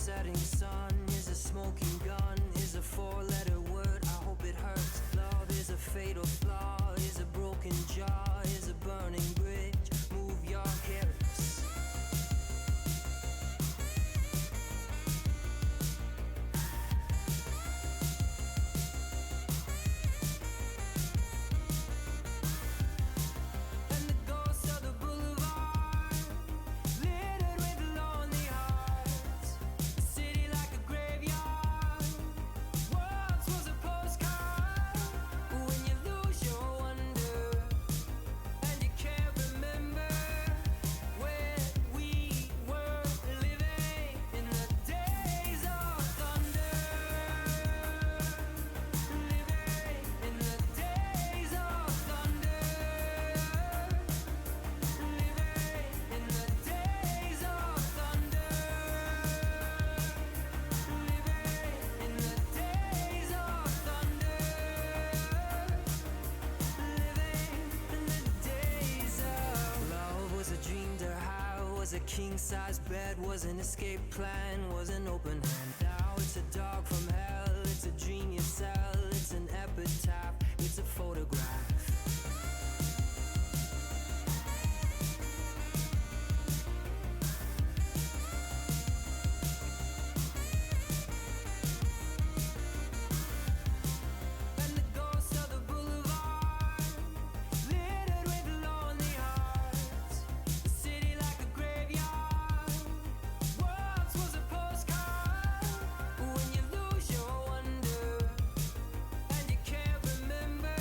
setting sun is a smoking gun, is a four-letter word, I hope it hurts. Love is a fatal flaw, is a broken jaw, is a burning bridge, move your hips. And the ghosts of the boulevard, littered with lonely hearts. A city like a graveyard, once was a postcard. When you lose your wonder, and you can't remember where we were living in the days of thunder. Living in the days of thunder. Living in the days of thunder. Living in the days of thunder. Living in the days of love was a dream to have, was a king-size bed, was an escape plan, was an open hand. Now it's a dog from hell, it's a dream you sell, it's an epitaph, it's a photograph. And the ghosts of the boulevard, littered with lonely hearts. A city like a graveyard, once was a postcard. When you lose your wonder, and you can't remember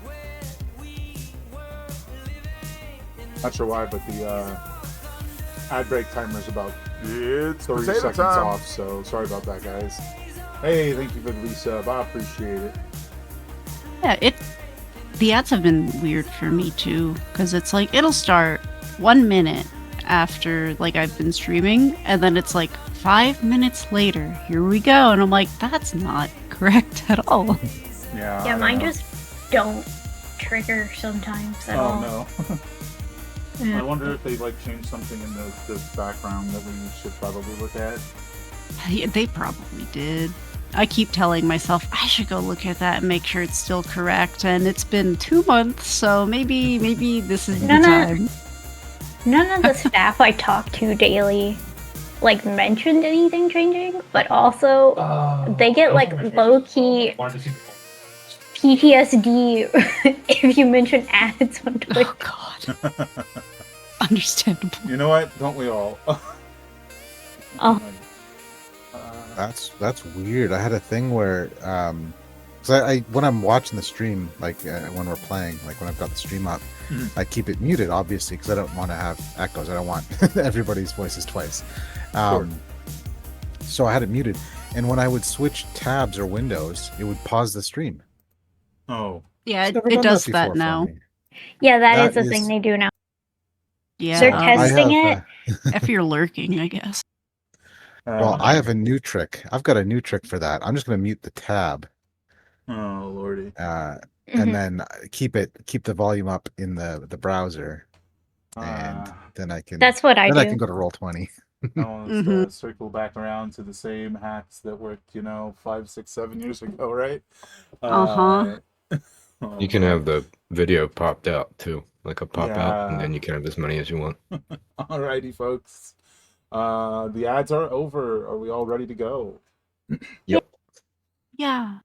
where we were living in the Not sure why, but the ad break timer is about It's 30 potato seconds time. off, so sorry about that, guys. Hey, thank you for the resub. I appreciate it. Yeah, the ads have been weird for me too, because it's like it'll start 1 minute after like I've been streaming, and then it's like 5 minutes later, here we go, and I'm like, that's not correct at all. Yeah. Yeah, I mine know. just don't trigger sometimes at all. Oh no. Yeah. I wonder if they like changed something in the background that we should probably look at. Yeah, they probably did. I keep telling myself I should go look at that and make sure it's still correct, and it's been 2 months, so maybe this is the No, no. time. None of the staff I talk to daily like mentioned anything changing, but also they get like low-key PTSD if you mention ads on Twitter. Oh god. Understandable. You know what? Don't we all? Oh. That's weird. I had a thing where, cause I when I'm watching the stream, like when we're playing, like when I've got the stream up, I keep it muted, obviously, because I don't want to have echoes. I don't want everybody's voices twice. Sure. So I had it muted, and when I would switch tabs or windows, it would pause the stream. Oh. Yeah, It's never it done does before that for now. me. Yeah, that That is the is- thing they do now. Yeah, They're I testing have, it. if you're lurking, I guess. well, I have a new trick. I've got a new trick for that. I'm just going to mute the tab, Oh lordy. Mhm. and then keep the volume up in the browser, and Ah. then I can. That's what I then I do. can go to Roll20. Circle back around to the same hacks that worked, 5, 6, 7 years ago, right? Uh-huh. Oh, You can have the video popped out too, like a pop out, and Yeah. then you can have as many as you want. Alrighty, folks. The ads are over. Are we all ready to go? Yeah.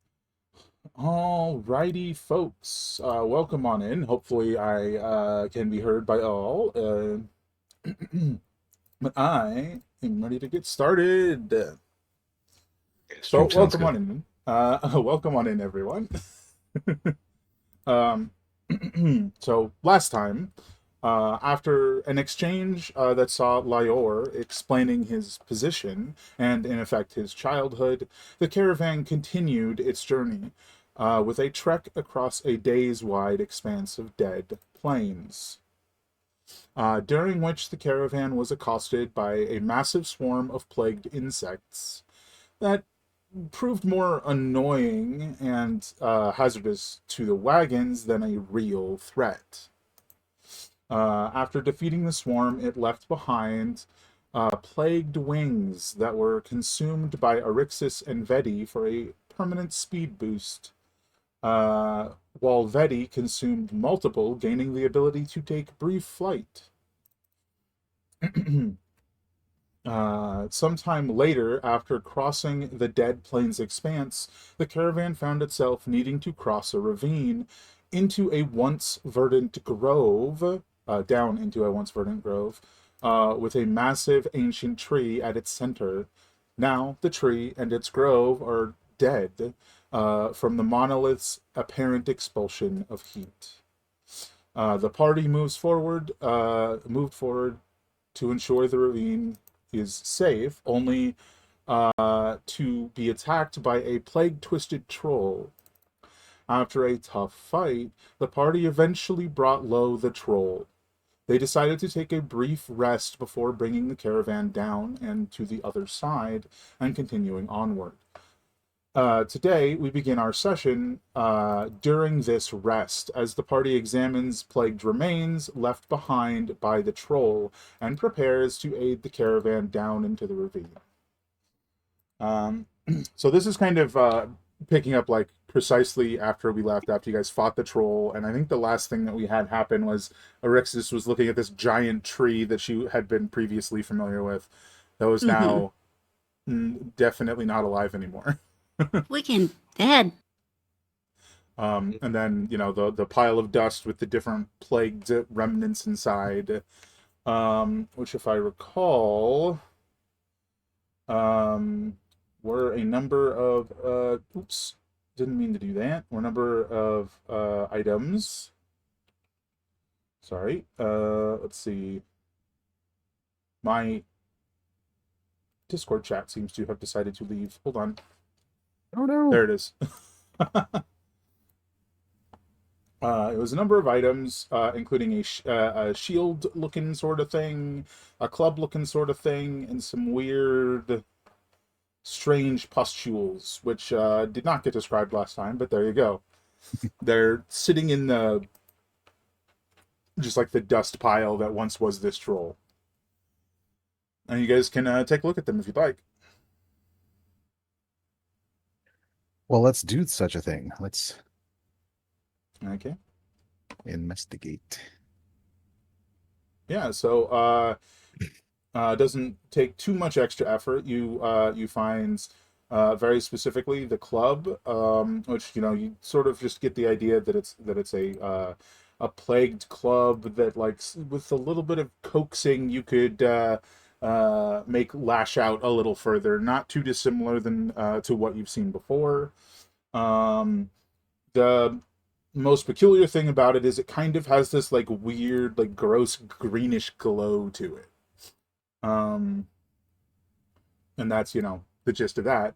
Alrighty, folks. Welcome on in. Hopefully, I can be heard by all. But I am ready to get started. So, Stream sounds welcome good. on in. Welcome on in, everyone. So, last time, after an exchange that saw Lior explaining his position and, in effect, his childhood, the caravan continued its journey with a trek across a days-wide expanse of dead plains, during which the caravan was accosted by a massive swarm of plagued insects that proved more annoying and hazardous to the wagons than a real threat. After defeating the swarm, it left behind plagued wings that were consumed by Arixis and Vedi for a permanent speed boost, while Vedi consumed multiple, gaining the ability to take brief flight. Sometime later, after crossing the Dead Plains Expanse, the caravan found itself needing to cross a ravine into a once verdant grove, down into a once verdant grove, with a massive ancient tree at its center. Now, the tree and its grove are dead from the monolith's apparent expulsion of heat. The party moved forward to ensure the ravine is safe, only to be attacked by a plague-twisted troll. After a tough fight, the party eventually brought low the troll. They decided to take a brief rest before bringing the caravan down and to the other side and continuing onward. Today, we begin our session during this rest as the party examines plagued remains left behind by the troll and prepares to aid the caravan down into the ravine. So this is kind of picking up like precisely after we left, after you guys fought the troll, and I think the last thing that we had happen was Arixis was looking at this giant tree that she had been previously familiar with that was now definitely not alive anymore. Wicked dead. And then, you know, the pile of dust with the different plagued remnants inside, which, if I recall, were a number of, oops, didn't mean to do that, were a number of items. Sorry, let's see. My Discord chat seems to have decided to leave. Hold on. Oh no! There it is. It was a number of items, including a shield-looking sort of thing, a club-looking sort of thing, and some weird, strange pustules, which did not get described last time, but there you go. They're sitting in the, just like the dust pile that once was this troll. And you guys can take a look at them if you'd like. Well, let's do such a thing. Let's Okay. investigate. Yeah, so it doesn't take too much extra effort. You find very specifically the club, which, you know, you sort of just get the idea that it's a plagued club that, like, with a little bit of coaxing, you could make lash out a little further. Not too dissimilar than to what you've seen before. The most peculiar thing about it is it kind of has this like weird, like gross greenish glow to it. And that's, you know, the gist of that.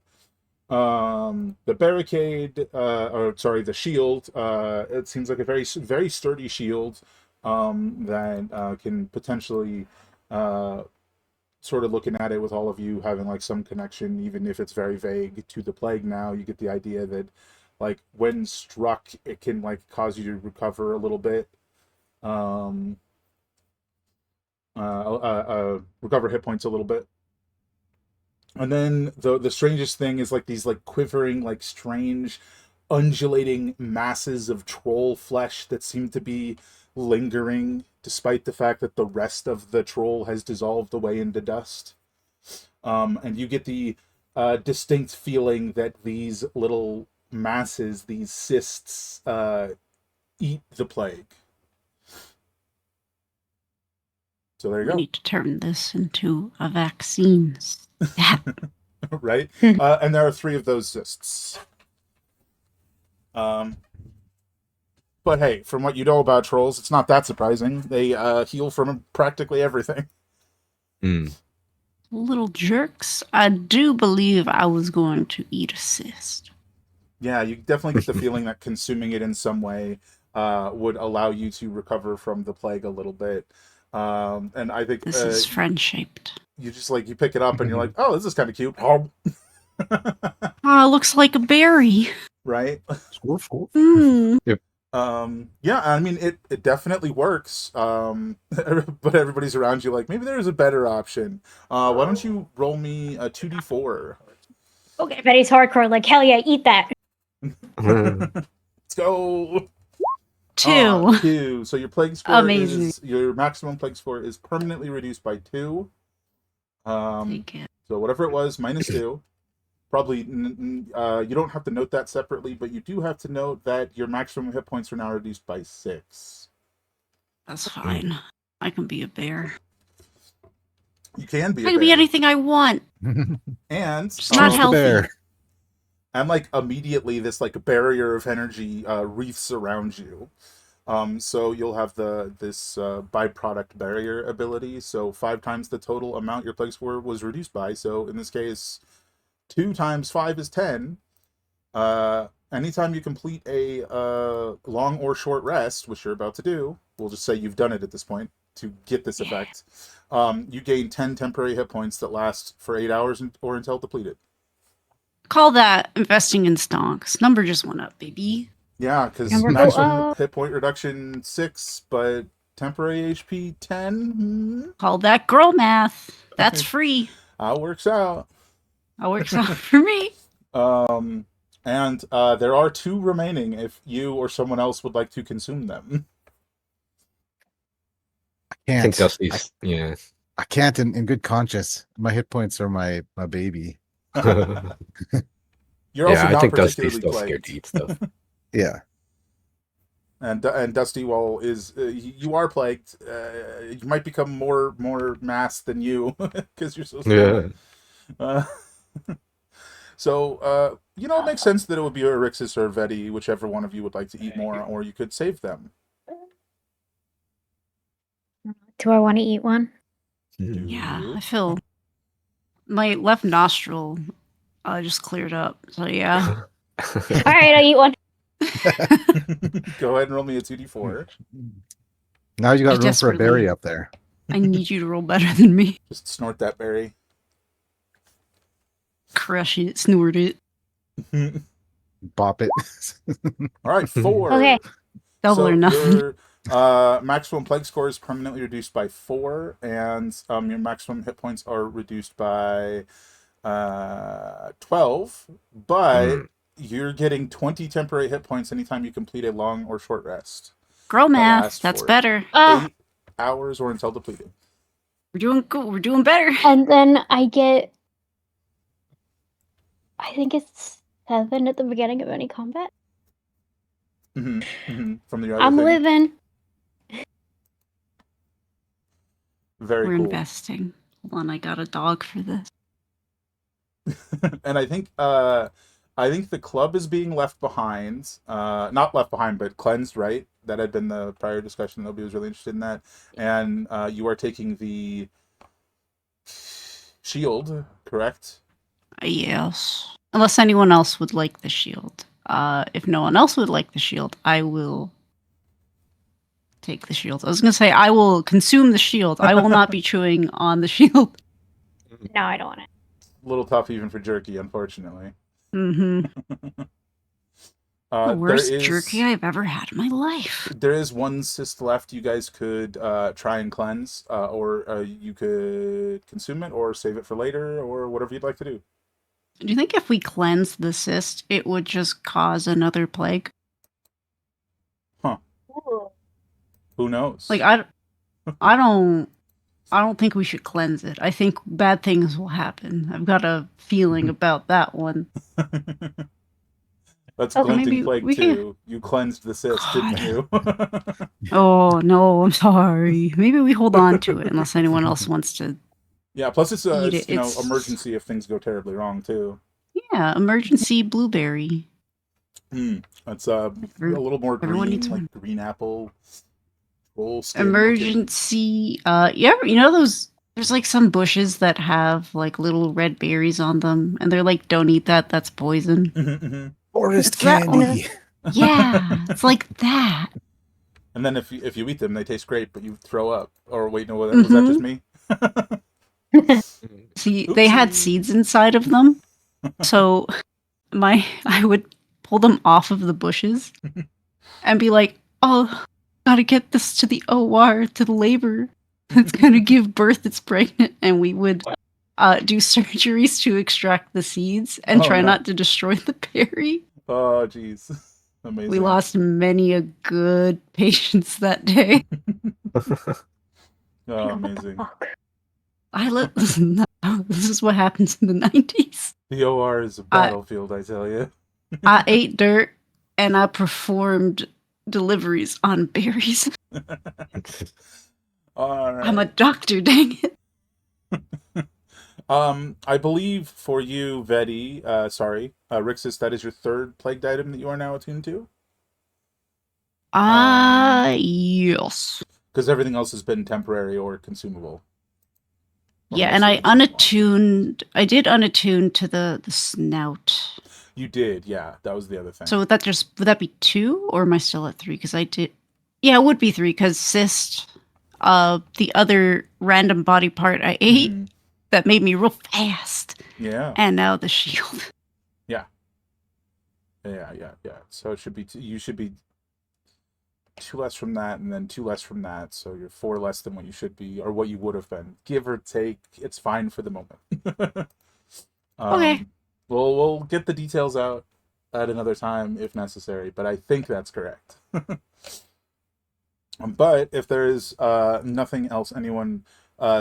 The barricade, the shield, it seems like a very, very sturdy shield that can potentially, sort of looking at it with all of you having like some connection, even if it's very vague, to the plague now, you get the idea that, like, when struck, it can like cause you to recover a little bit. Recover hit points a little bit. And then the strangest thing is like these like quivering, like strange undulating masses of troll flesh that seem to be lingering despite the fact that the rest of the troll has dissolved away into dust. And you get the distinct feeling that these little masses, these cysts, eat the plague. So there you We go. need to turn this into a vaccine. Right? And there are 3 of those cysts. But hey, from what you know about trolls, it's not that surprising. They heal from practically everything. Little jerks. I do believe I was going to eat a cyst. Yeah, you definitely get the feeling that consuming it in some way would allow you to recover from the plague a little bit. And I think This is friend-shaped. you just like, you pick it up and you're like, oh, this is kind of cute. Oh. Ah, looks like a berry. Right? Score. Mm. Yeah, I mean it definitely works. But everybody's around you like maybe there's a better option. Why don't you roll me a 2d4? Okay, Betty's hardcore. Like hell yeah, eat that. Let's go. 2. 2. So your plague score Amazing. is your maximum plague score is permanently reduced by 2. Take it. So whatever it was, minus 2. Probably you don't have to note that separately, but you do have to note that your maximum hit points are now reduced by 6. That's fine. I can be a bear. You can be I a can be bear. anything I want. And It's not Choose the healthy. bear. and like immediately this like barrier of energy wreaths around you. So you'll have this byproduct barrier ability. So 5 times the total amount your plague score was reduced by. So in this case, 2 times 5 is 10. Anytime you complete a long or short rest, which you're about to do, we'll just say you've done it at this point to get this effect. You gain 10 temporary hit points that last for 8 hours or until depleted. Call that investing in stonks. Number just went up, baby. Yeah, because Number go maximum up. hit point reduction 6, but temporary HP 10. Call that girl math. That's free. That works out. That works out for me. And there are 2 remaining if you or someone else would like to consume them. I think Can't. Dusty's. Yeah. I can't in good conscience. My hit points are my baby. You're also Yeah, I not think Dusty's particularly still plagued. scared to eat stuff. Yeah. And Dusty, while you are plagued, you might become more mass than you because you're so small. Yeah. So it makes sense that it would be Erixis or Veti, whichever one of you would like to eat more, or you could save them. Do I want to eat one? Yeah, I feel my left nostril just cleared up. So yeah. All right, I'll eat one. Go ahead and roll me a 2d4. Now you got I room for a berry desperately- up there. I need you to roll better than me. Just snort that berry. Crush it, snort it. Bop it. All right, 4. Okay. Double or nothing. Your maximum plague score is permanently reduced by 4, and your maximum hit points are reduced by 12, but you're getting 20 temporary hit points anytime you complete a long or short rest. Girl math. lasts That's for- better. 8 hours or until depleted. We're doing good. We're doing better. And then I get, I think it's 7 at the beginning of any combat. From the other I'm thing. living. Very We're cool. investing. Hold on, I got a dog for this. And I think the club is being left behind. Not left behind, but cleansed, right? That had been the prior discussion. Nobody was really interested in that. And you are taking the shield, correct? Yes. Unless anyone else would like the shield. If no one else would like the shield, I will take the shield. I was going to say, I will consume the shield. I will not be chewing on the shield. No, I don't want it. A little tough even for jerky, unfortunately. Mm-hmm. The worst there is- jerky I've ever had in my life. There is 1 cyst left. You guys could try and cleanse, or you could consume it, or save it for later, or whatever you'd like to do. Do you think if we cleanse the cyst, it would just cause another plague? Who knows? Like, I don't think we should cleanse it. I think bad things will happen. I've got a feeling about that one. That's Okay, Glinting maybe Plague we can- 2. You cleansed the cyst, God. didn't you? Oh, no, I'm sorry. Maybe we hold on to it unless anyone else wants to. Yeah, plus it's, Eat it's it. It's- emergency if things go terribly wrong, too. Yeah, emergency blueberry. It's a little more everyone green, needs like one. green apple. Full skin looking. Emergency. Yeah, you know those. There's like some bushes that have like little red berries on them, and they're like, "Don't eat that. That's poison." Forest It's that one. candy. Yeah, it's like that. And then if you eat them, they taste great, but you throw up. Or wait, no, was that just me? See, they had Oopsie. seeds inside of them, so I would pull them off of the bushes and be like, "Oh, gotta get this to the OR to the labor. It's gonna give birth. It's pregnant," and we would do surgeries to extract the seeds and Oh, try no. not to destroy the berry. Oh, jeez. Amazing. We lost many a good patients that day. Oh, What the amazing. fuck? Listen, this is what happens in the 90s. The OR is a battlefield, I tell you. I ate dirt and I performed deliveries on berries. All right. I'm a doctor, dang it. I believe for you, Vedi, Rixus, that is your third plagued item that you are now attuned to? Yes. Because everything else has been temporary or consumable. Or Yeah, and I did unattune to the snout. You did, yeah. That was the other thing. So would that be 2, or am I still at 3? Because I did. Yeah, it would be 3 because cyst, the other random body part I ate Mhm. that made me real fast, Yeah. and now the shield. Yeah. So it should be you should be 2 less from that, and then 2 less from that. So you're 4 less than what you should be, or what you would have been, give or take. It's fine for the moment. Okay. We'll get the details out at another time if necessary, but I think that's correct. But if there is nothing else anyone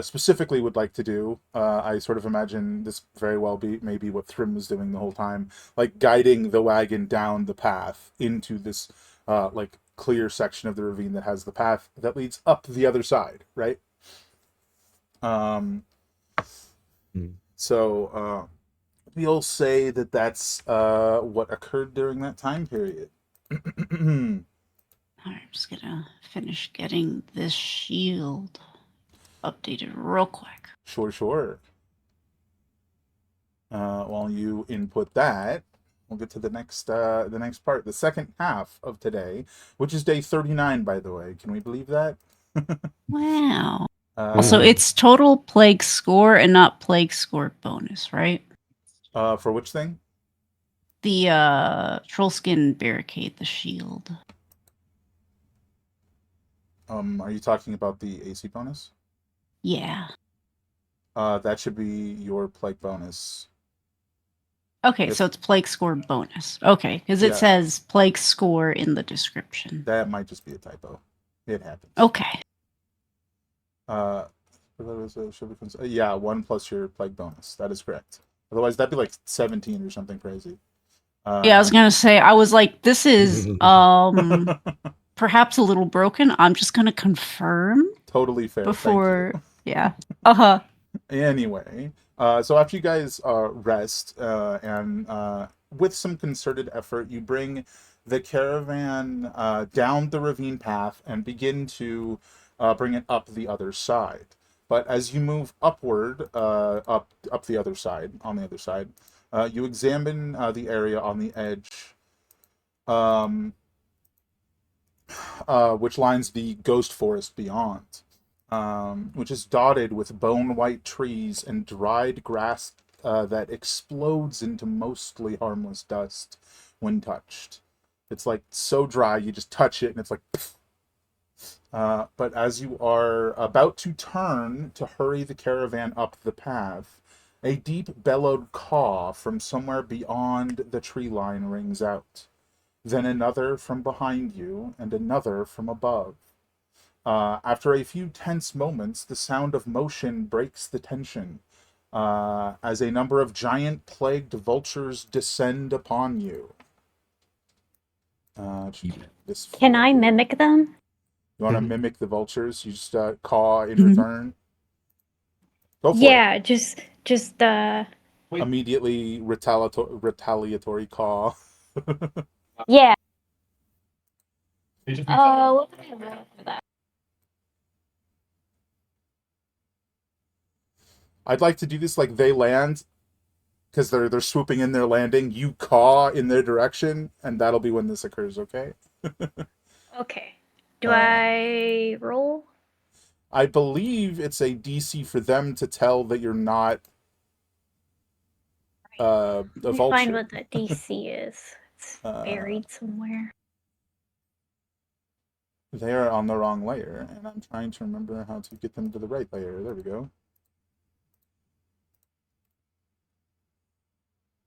specifically would like to do, I sort of imagine this very well maybe what Thrym was doing the whole time, like guiding the wagon down the path into this like clear section of the ravine that has the path that leads up the other side, right? So we'll say that that's what occurred during that time period. I'm just gonna finish getting this shield updated real quick. Sure. While you input that, we'll get to the next part, the second half of today, which is day 39, by the way. Can we believe that? Wow. Also, it's total plague score and not plague score bonus, right? For which thing? The troll skin barricade, the shield. Are you talking about the AC bonus? Yeah. That should be your plague bonus. Okay, so it's plague score bonus. Okay, because it Yeah. says plague score in the description. That might just be a typo. It happens. Okay. Yeah, 1 plus your plague bonus. That is correct. Otherwise, that'd be like 17 or something crazy. Yeah, I was gonna say, I was like, this is perhaps a little broken. I'm just gonna confirm Totally fair. before. Yeah. Uh-huh. Anyway, so after you guys rest and with some concerted effort, you bring the caravan down the ravine path and begin to bring it up the other side. But as you move upward, up the other side, on the other side, you examine the area on the edge, which lines the ghost forest beyond. Which is dotted with bone-white trees and dried grass that explodes into mostly harmless dust when touched. It's like so dry, you just touch it and it's like... but as you are about to turn to hurry the caravan up the path, a deep bellowed caw from somewhere beyond the tree line rings out. Then another from behind you and another from above. After a few tense moments, the sound of motion breaks the tension as a number of giant plagued vultures descend upon you. Can I mimic them? You want to mimic the vultures? You just caw in return? Go for Yeah, it. just Immediately retaliatory caw. yeah. What would I roll for that? I'd like to do this like they land, because they're swooping in their landing. You caw in their direction, and that'll be when this occurs, okay? Okay. Do I roll? I believe it's a DC for them to tell that you're not a Let me vulture. find what the DC is. It's buried somewhere. They are on the wrong layer, and I'm trying to remember how to get them to the right layer. There we go.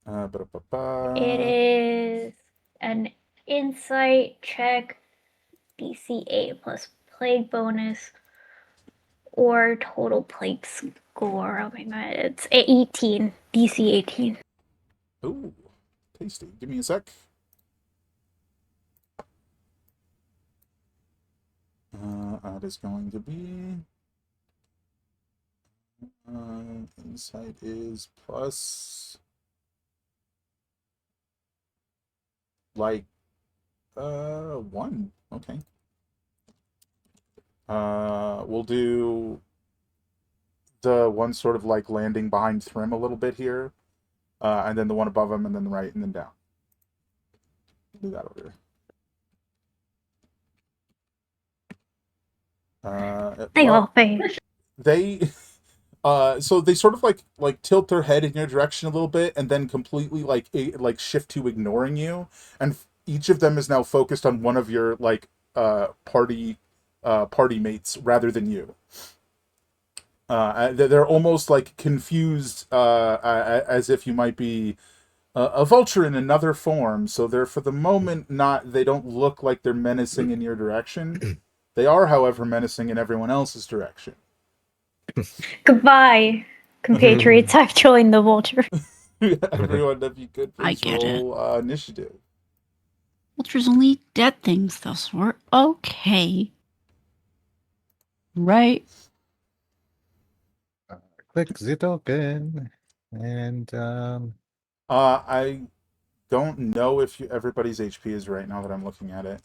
It is an insight check, DC8 plus plague bonus, or total plague score. Oh my god, it's 18, DC 18. Ooh, tasty. Give me a sec. That is going to be... insight is plus... like... 1. Okay. We'll do the one sort of like landing behind Thrym a little bit here, and then the one above him, and then the right, and then down. Do that order. They all Well, fail. they so they sort of like tilt their head in your direction a little bit, and then completely like shift to ignoring you, and each of them is now focused on one of your like party mates rather than you. They're almost like confused, as if you might be a vulture in another form. So they're for the moment not. They don't look like they're menacing in your direction. They are, however, menacing in everyone else's direction. Goodbye, compatriots. I've joined the vulture. Everyone, if you could I please get it. roll initiative. Vultures only eat dead things, though, so we're okay. Right? Click the token. And I don't know if everybody's HP is right now that I'm looking at it,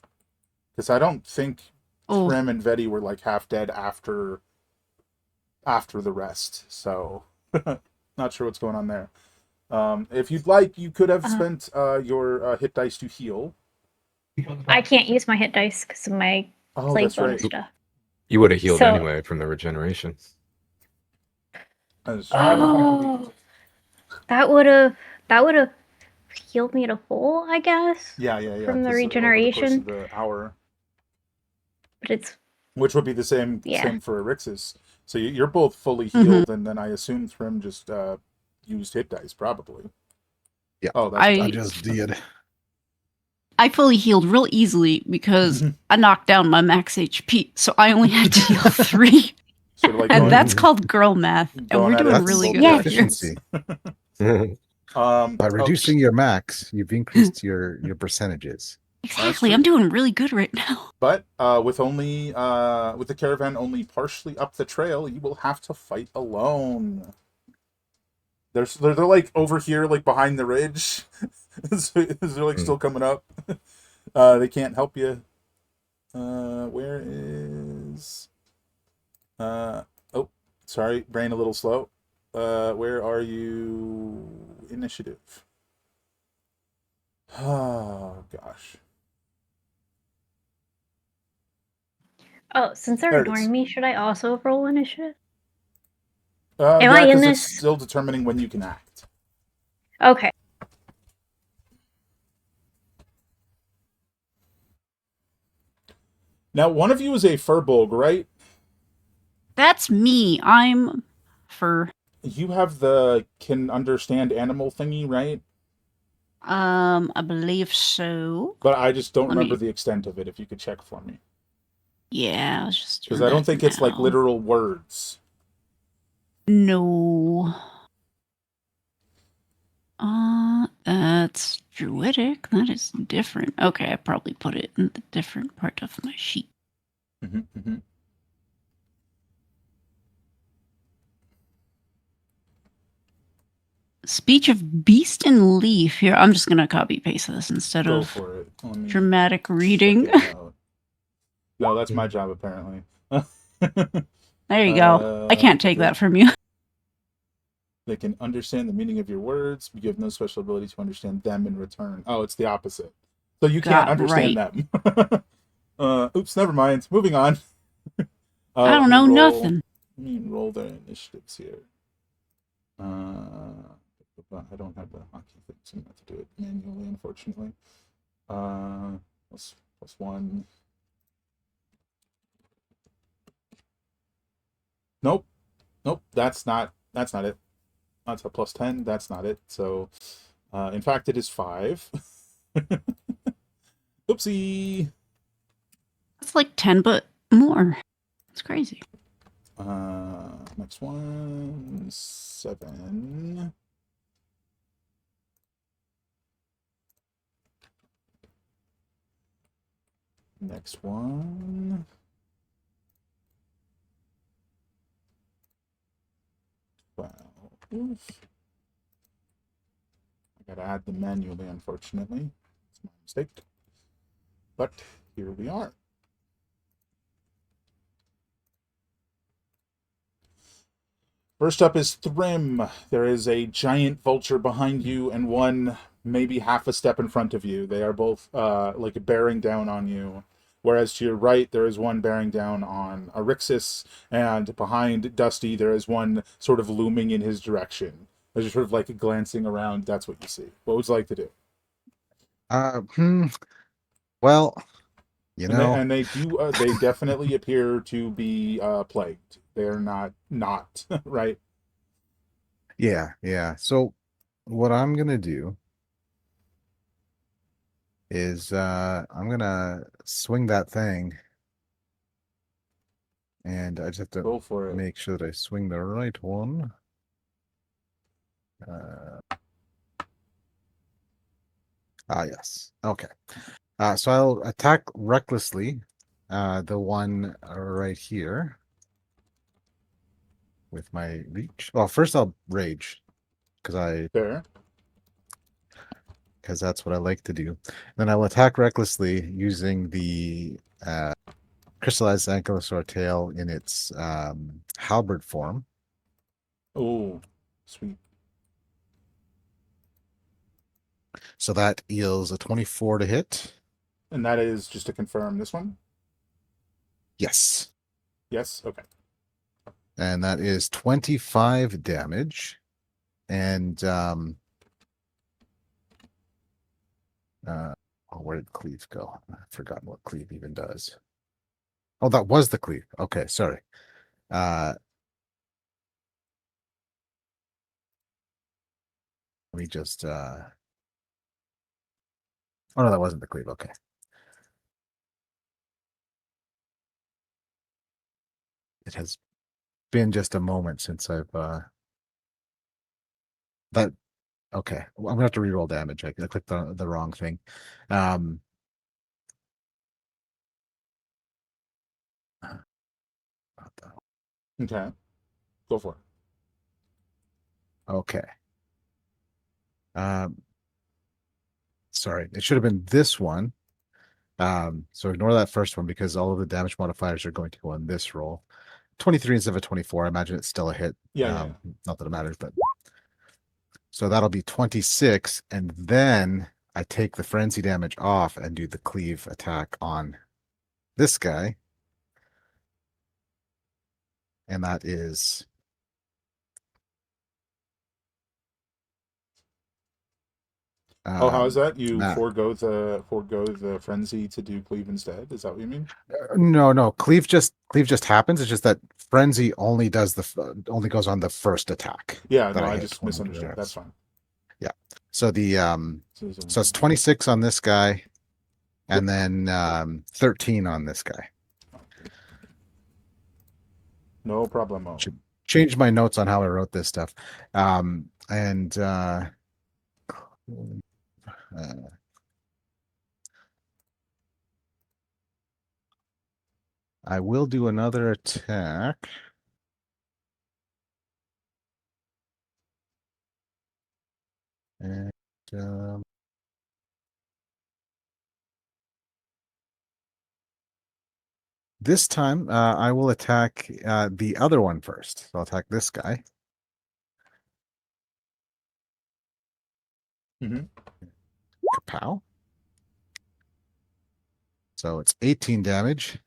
because I don't think Oh, Trim and Veti were like half dead after the rest. So not sure what's going on there. If you'd like, you could have spent your hit dice to heal. I can't use my hit dice because of my Oh, plague that's right. bonus stuff. You would have healed So- anyway from the regeneration. Oh, that would have healed me to full, I guess. Yeah. From the 'cause over regeneration. the course of the hour, But it's which would be the same for Erixis. So you're both fully healed, and then I assume Trim just used hit dice, probably. Yeah. Oh, that's I bad. just did. I fully healed real easily because I knocked down my max HP, so I only had to heal 3. Sort of like And going- that's called girl math. And going we're at it doing at really full good Yeah. out here. Efficiency. Um, By reducing your max, you've increased your percentages. Exactly. true. I'm doing really good right now. But with the caravan only partially up the trail, you will have to fight alone. They're like over here, like behind the ridge. So they're like still coming up. They can't help you. Where is? Oh, sorry, brain a little slow. Where are you? Initiative. Oh gosh. Oh, since they're There it is. ignoring me, should I also roll initiative? Yeah, I in 'cause this? it's still determining when you can act. Okay. Now, one of you is a furbolg, right? That's me. I'm for You have the can understand animal thingy, right? I believe so. But I just don't Let me- remember the extent of it. If you could check for me, Yeah, I was just because doing I don't that think it's like now. literal words. No. That's druidic. That is different. Okay, I probably put it in the different part of my sheet. Mm-hmm. Speech of beast and leaf. Here, I'm just gonna copy paste this instead Go of for it. Let me dramatic check reading. it out. No, that's my job apparently. There you go. I can't take that from you. They can understand the meaning of your words, but you have no special ability to understand them in return. Oh, it's the opposite. So you can't God, understand them. Oops, never mind. Moving on. I don't know nothing. Let me roll the initiatives here. I don't have the hockey thing, so I'm going to have to do it manually, unfortunately. Plus 1. Nope. Nope. That's not it. That's a plus 10. That's not it. So, in fact, it is 5. Oopsie. That's like 10, but more. It's crazy. Next one, 7. Next one. 12. I gotta add them manually, unfortunately. It's my mistake. But here we are. First up is Thrym. There is a giant vulture behind you and one maybe half a step in front of you. They are both like bearing down on you. Whereas to your right, there is one bearing down on Arixis, and behind Dusty, there is one sort of looming in his direction. As you're sort of like glancing around, that's what you see. What would you like to do? Well, you And know, they do they definitely appear to be plagued. They're not right. yeah. So what I'm gonna do is I'm gonna swing that thing, and I just have to Go for it. make sure that I swing the right one. Yes. Okay. So I'll attack recklessly, the one right here with my reach. Well, first I'll rage There. because that's what I like to do. Then I will attack recklessly using the crystallized ankylosaur tail in its halberd form. Oh, sweet. So that yields a 24 to hit. And that is just to confirm this one? Yes. Yes? Okay. And that is 25 damage. And where did cleave go? I've forgotten what cleave even does. Oh, that was the cleave. Okay, sorry. Let me just oh no, that wasn't the cleave. Okay. It has been just a moment since I've that okay. Well, I'm gonna have to reroll damage. I clicked the wrong thing. Okay. Go for it. Okay. Sorry, it should have been this one. So ignore that first one because all of the damage modifiers are going to go on this roll. 23 instead of a 24. I imagine it's still a hit. Yeah. Not that it matters, but so that'll be 26, and then I take the frenzy damage off and do the cleave attack on this guy. And that is How is that? You nah. forego the frenzy to do cleave instead? Is that what you mean? No. Cleave just happens. It's just that frenzy only does only goes on the first attack. Yeah, that no, I hit just when misunderstood. it That's does. fine. So the so it's 26 on this guy, and then 13 on this guy. No problemo. Should change my notes on how I wrote this stuff. I will do another attack. And this time I will attack the other one first. So I'll attack this guy. Mm-hmm. Kapow. So it's 18 damage.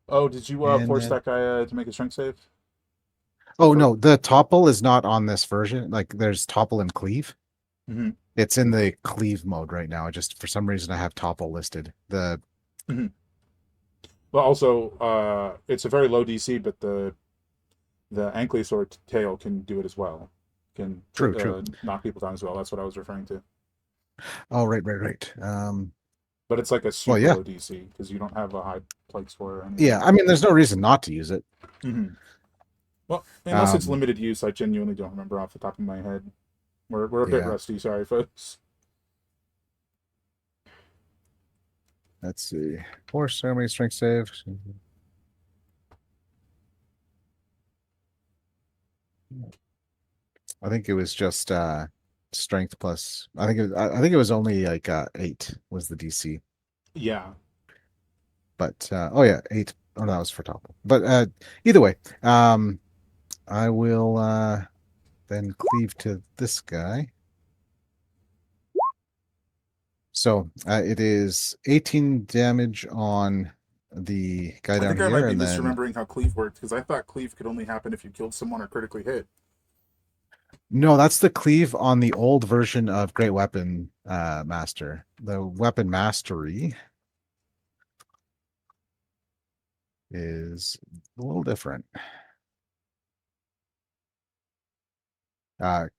Oh, did you And force then- that guy to make a strength save? Oh no, the topple is not on this version. Like there's topple and cleave. Mm-hmm. It's in the cleave mode right now. I just for some reason I have topple listed. The But also, it's a very low DC, but the Ankylosaur tail can do it as well. Can True, true. knock people down as well. That's what I was referring to. Oh, right, right, right. But it's like a Well, super yeah, low DC because you don't have a high plague score or yeah. anything. I mean, there's no reason not to use it. Well, unless it's Um, limited use, I genuinely don't remember off the top of my head. We're a bit yeah. rusty, sorry, folks. Let's see. Horse, how many strength save? I think it was just strength plus. I think it was only like 8 was the DC. Yeah. But oh yeah, 8. Oh, no, that was for topple. But either way, I will then cleave to this guy. So it is 18 damage on the guy I down think I might here, be and then misremembering how cleave worked because I thought cleave could only happen if you killed someone or critically hit. no, that's the cleave on the old version of Great Weapon Master. The Weapon Mastery is a little different.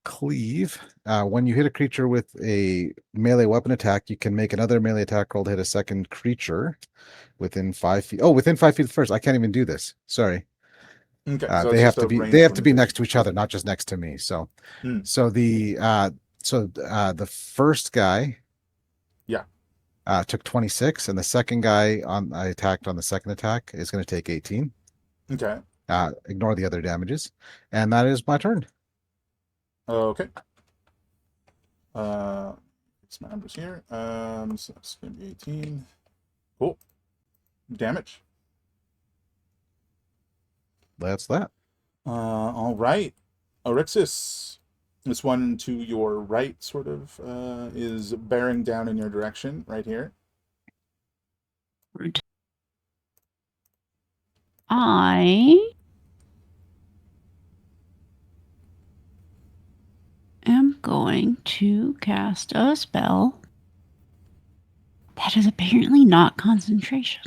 Cleave. When you hit a creature with a melee weapon attack, you can make another melee attack roll to hit a second creature within 5 feet. Oh, within 5 feet of first. I can't even do this. Sorry. Okay, so They it's have just to a be range next limitation. to each other, not just next to me. So Hmm. so the first guy Yeah. took 26, and the second guy I attacked on the second attack is going to take 18. Okay. Ignore the other damages, and that is my turn. Okay. It's my numbers here. So it's gonna be 18. Cool. Damage. That's that. All right. Orixis. This one to your right, sort of, is bearing down in your direction, right here. Rude. I am going to cast a spell that is apparently not concentration.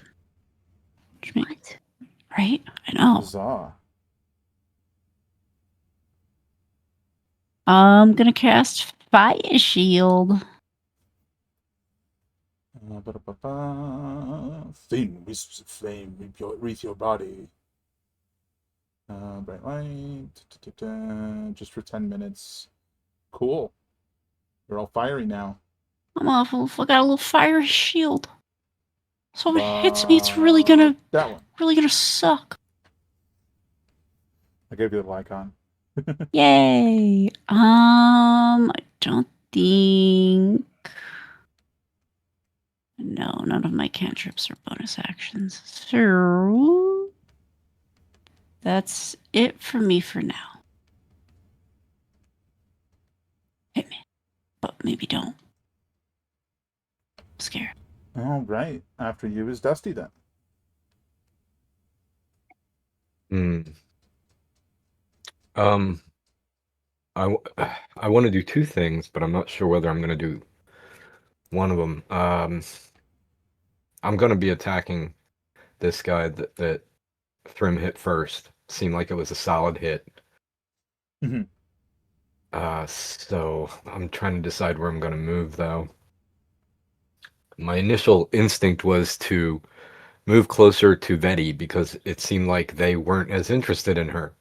Which means, What? right? I know. Huzzah. I'm gonna cast Fire Shield. Thin wisps of flame wreath your body. Bright light. Just for 10 minutes. Cool. You're all fiery now. I'm awful. I got a little Fire Shield. So if it hits me, it's really gonna That one. suck. I gave you the icon. Yay. I don't think. No, none of my cantrips are bonus actions. So that's it for me for now. Hit me. But maybe don't. I'm scared. All right. After you is Dusty then. Hmm. I want to do two things, but I'm not sure whether I'm going to do one of them. I'm going to be attacking this guy that Thrym hit first. Seemed like it was a solid hit. Mhm. So I'm trying to decide where I'm going to move, though. My initial instinct was to move closer to Vetty because it seemed like they weren't as interested in her.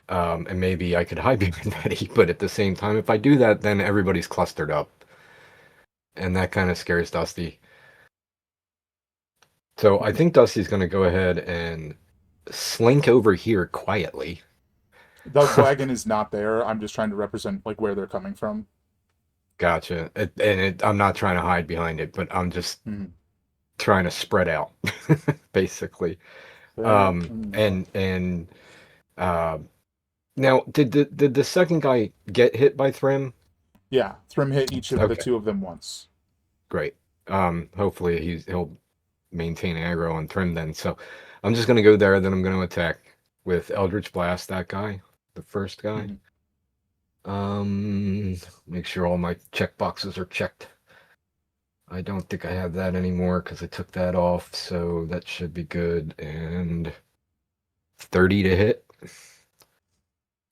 And maybe I could hide behind Vetty, but at the same time, if I do that, then everybody's clustered up. And that kind of scares Dusty. So I think Dusty's going to go ahead and slink over here quietly. The wagon is not there. I'm just trying to represent like where they're coming from. Gotcha. I'm not trying to hide behind it, but I'm just Mhm. trying to spread out, basically. And now, did the second guy get hit by Thrym? Yeah, Thrym hit each of the Okay. two of them once. Great. Hopefully he'll maintain aggro on Thrym then. So I'm just gonna go there, then I'm gonna attack with Eldritch Blast that guy, the first guy. Mhm. Make sure all my check boxes are checked. I don't think I have that anymore because I took that off, so that should be good. And 30 to hit.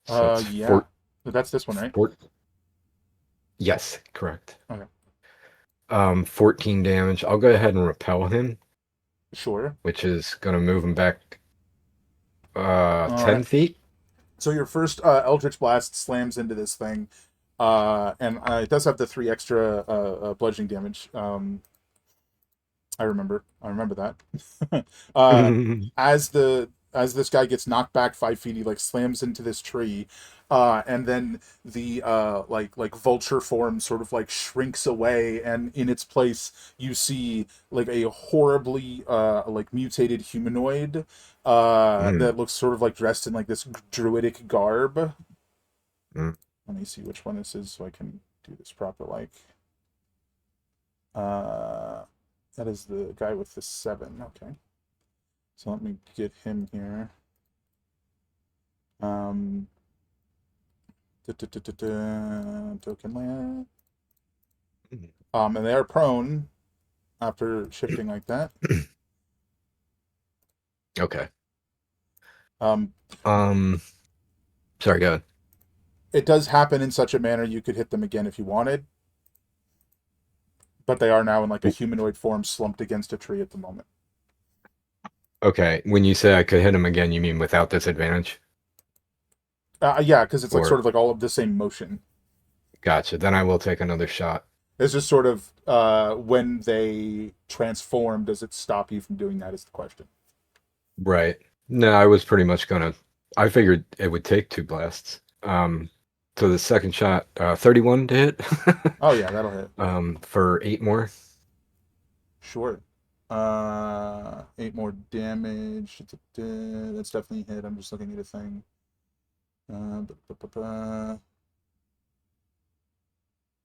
So it's Yeah. That's this one, right? Yes, correct. Okay. 14 damage. I'll go ahead and repel him, Sure. which is gonna move him back 10 right. feet. So your first Eldritch Blast slams into this thing, and it does have the 3 extra bludgeoning damage. I remember that. As this guy gets knocked back 5 feet, he like slams into this tree, and then the like vulture form sort of like shrinks away, and in its place you see like a horribly like mutated humanoid that looks sort of like dressed in like this druidic garb. Mm. Let me see which one this is so I can do this proper. Like, that is the guy with the 7. Okay. So let me get him here. Token land. And they are prone after shifting like that. Okay. Um, Sorry, go ahead. it does happen in such a manner you could hit them again if you wanted. But they are now in like a humanoid form slumped against a tree at the moment. Okay, when you say I could hit him again, you mean without disadvantage? Yeah, because it's like Or- sort of like all of the same motion. Gotcha. Then I will take another shot. It's just sort of when they transform, does it stop you from doing that? Is the question. Right. No, I was pretty much gonna. I figured it would take 2 blasts. So the second shot, 31 to hit. Oh yeah, that'll hit. For 8 more. Sure. 8 more damage. That's definitely a hit. I'm just looking at a thing.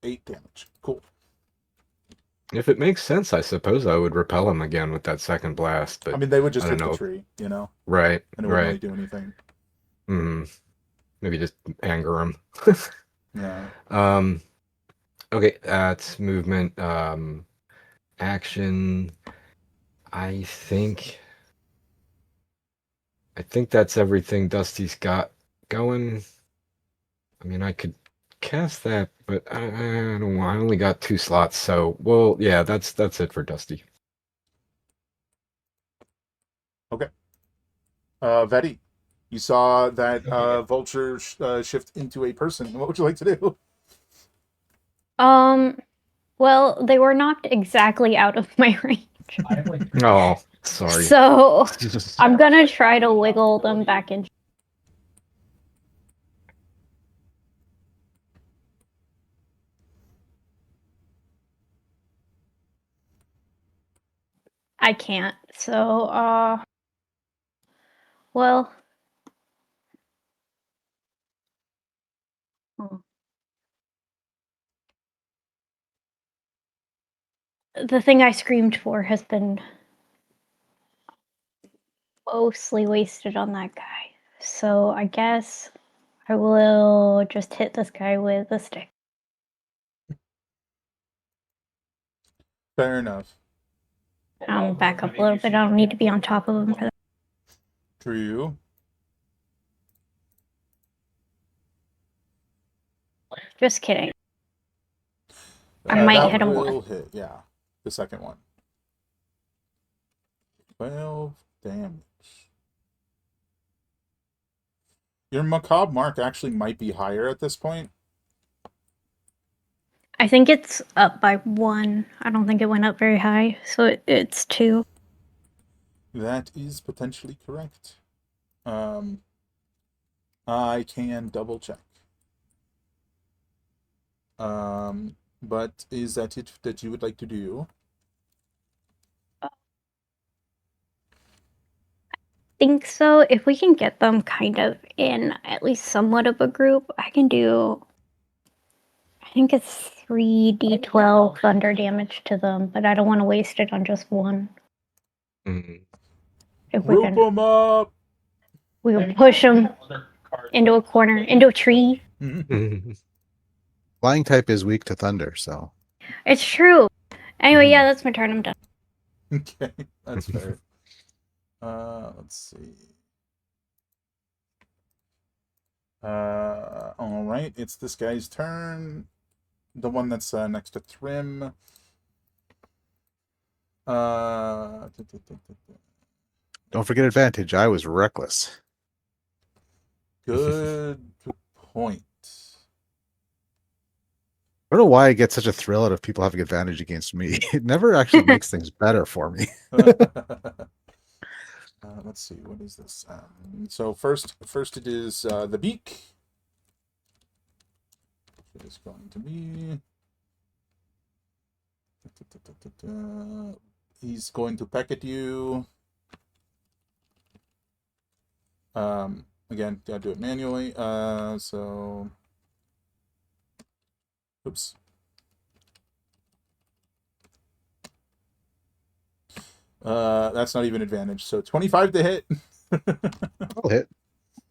8 damage. Cool. If it makes sense, I suppose I would repel him again with that second blast. But I mean, they would just I hit don't the know. tree, you know, Right. and it wouldn't really Right. do anything. Maybe just anger him. Yeah. Okay, that's movement. Action. I think that's everything Dusty's got going. I mean, I could cast that, but I don't want. I only got 2 slots, so well, yeah, that's it for Dusty. Okay. Veti, you saw that vulture shift into a person. What would you like to do? Well, they were knocked exactly out of my range. Oh, sorry. So I'm gonna try to wiggle them back in. I can't. So, well. The thing I screamed for has been mostly wasted on that guy. So I guess I will just hit this guy with a stick. Fair enough. Back up a little bit. I don't need to be on top of him for that. True. Just kidding. I might that hit him will once. hit, yeah. The second one. 12 damage. Your macabre mark actually might be higher at this point. I think it's up by 1. I don't think it went up very high, so it's 2. That is potentially correct. I can double check. But is that it that you would like to do? Think so. If we can get them kind of in at least somewhat of a group, I can do. I think it's 3d12 thunder damage to them, but I don't want to waste it on just one. Mhm. If we Group can, them up! we will push them into a corner, into a tree. Flying type is weak to thunder, so It's true. Anyway, yeah, that's my turn. I'm done. Okay, that's fair. Let's see. All right, it's this guy's turn. The one that's next to Thrym. Don't forget advantage. I was reckless. Good point. I don't know why I get such a thrill out of people having advantage against me. It never actually makes things better for me. Let's see, what is this? So first it is the beak. It is going to be. He's going to peck at you. Again, gotta do it manually. So. Oops. That's not even advantage. So 25 to hit. I'll hit.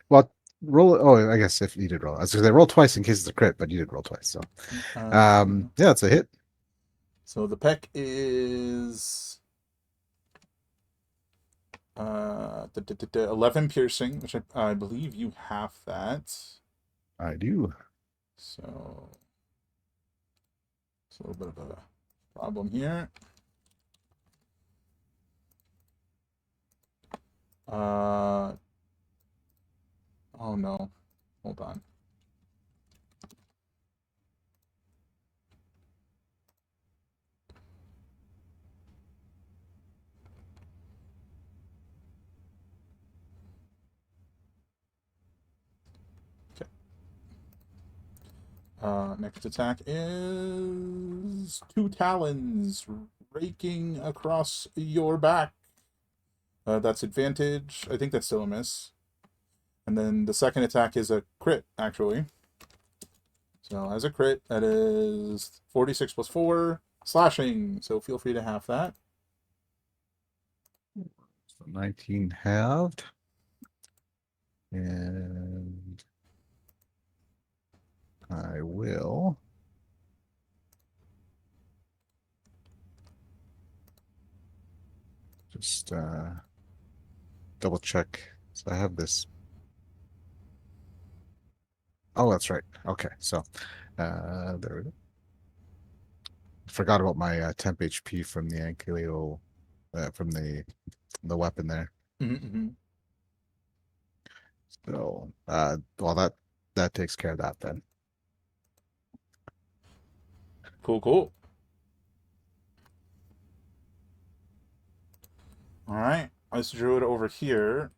Well, roll. Oh, I guess if you did roll, I was going to say roll twice in case it's a crit, but you did roll twice. So, yeah, it's a hit. So the peck is 11 piercing, which I believe you have that. I do. So it's a little bit of a problem here. Oh no. Hold on. Next attack is 2 talons raking across your back. That's advantage. I think that's still a miss. And then the second attack is a crit, actually. So as a crit, that is 46 plus 4 slashing. So feel free to have that. So 19 halved. And I will just double check. So I have this. Oh, that's right. Okay, so there we go. Forgot about my temp HP from the Ankyleo, from the weapon there. Mm-hmm. So, well, that takes care of that then. Cool. All right, let's druid over here.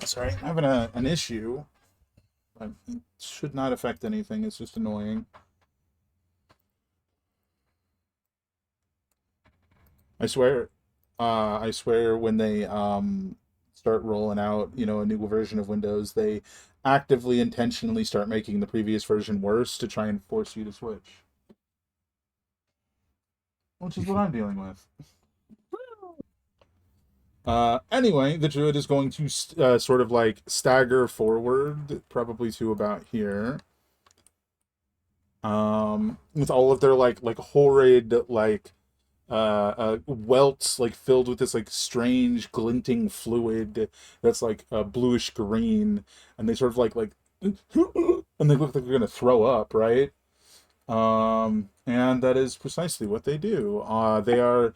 Sorry, I'm having an issue. It should not affect anything. It's just annoying. I swear when they start rolling out, a new version of Windows, they actively intentionally start making the previous version worse to try and force you to switch. Which is what I'm dealing with. Anyway, the druid is going to sort of like stagger forward, probably to about here. With all of their like horrid welts like filled with this like strange glinting fluid that's like bluish green, and they sort of like and they look like they're gonna throw up, right? And that is precisely what they do. They are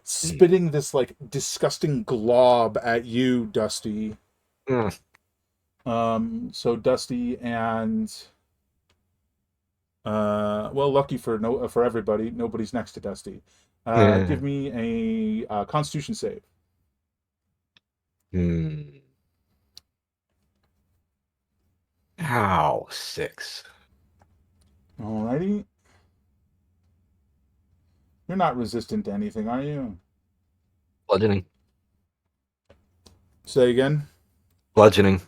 spitting this like disgusting glob at you, Dusty. So Dusty and well, lucky for everybody, nobody's next to Dusty. Give me a Constitution save. Ow, 6. Alrighty. You're not resistant to anything, are you? Bludgeoning. Say again. Bludgeoning.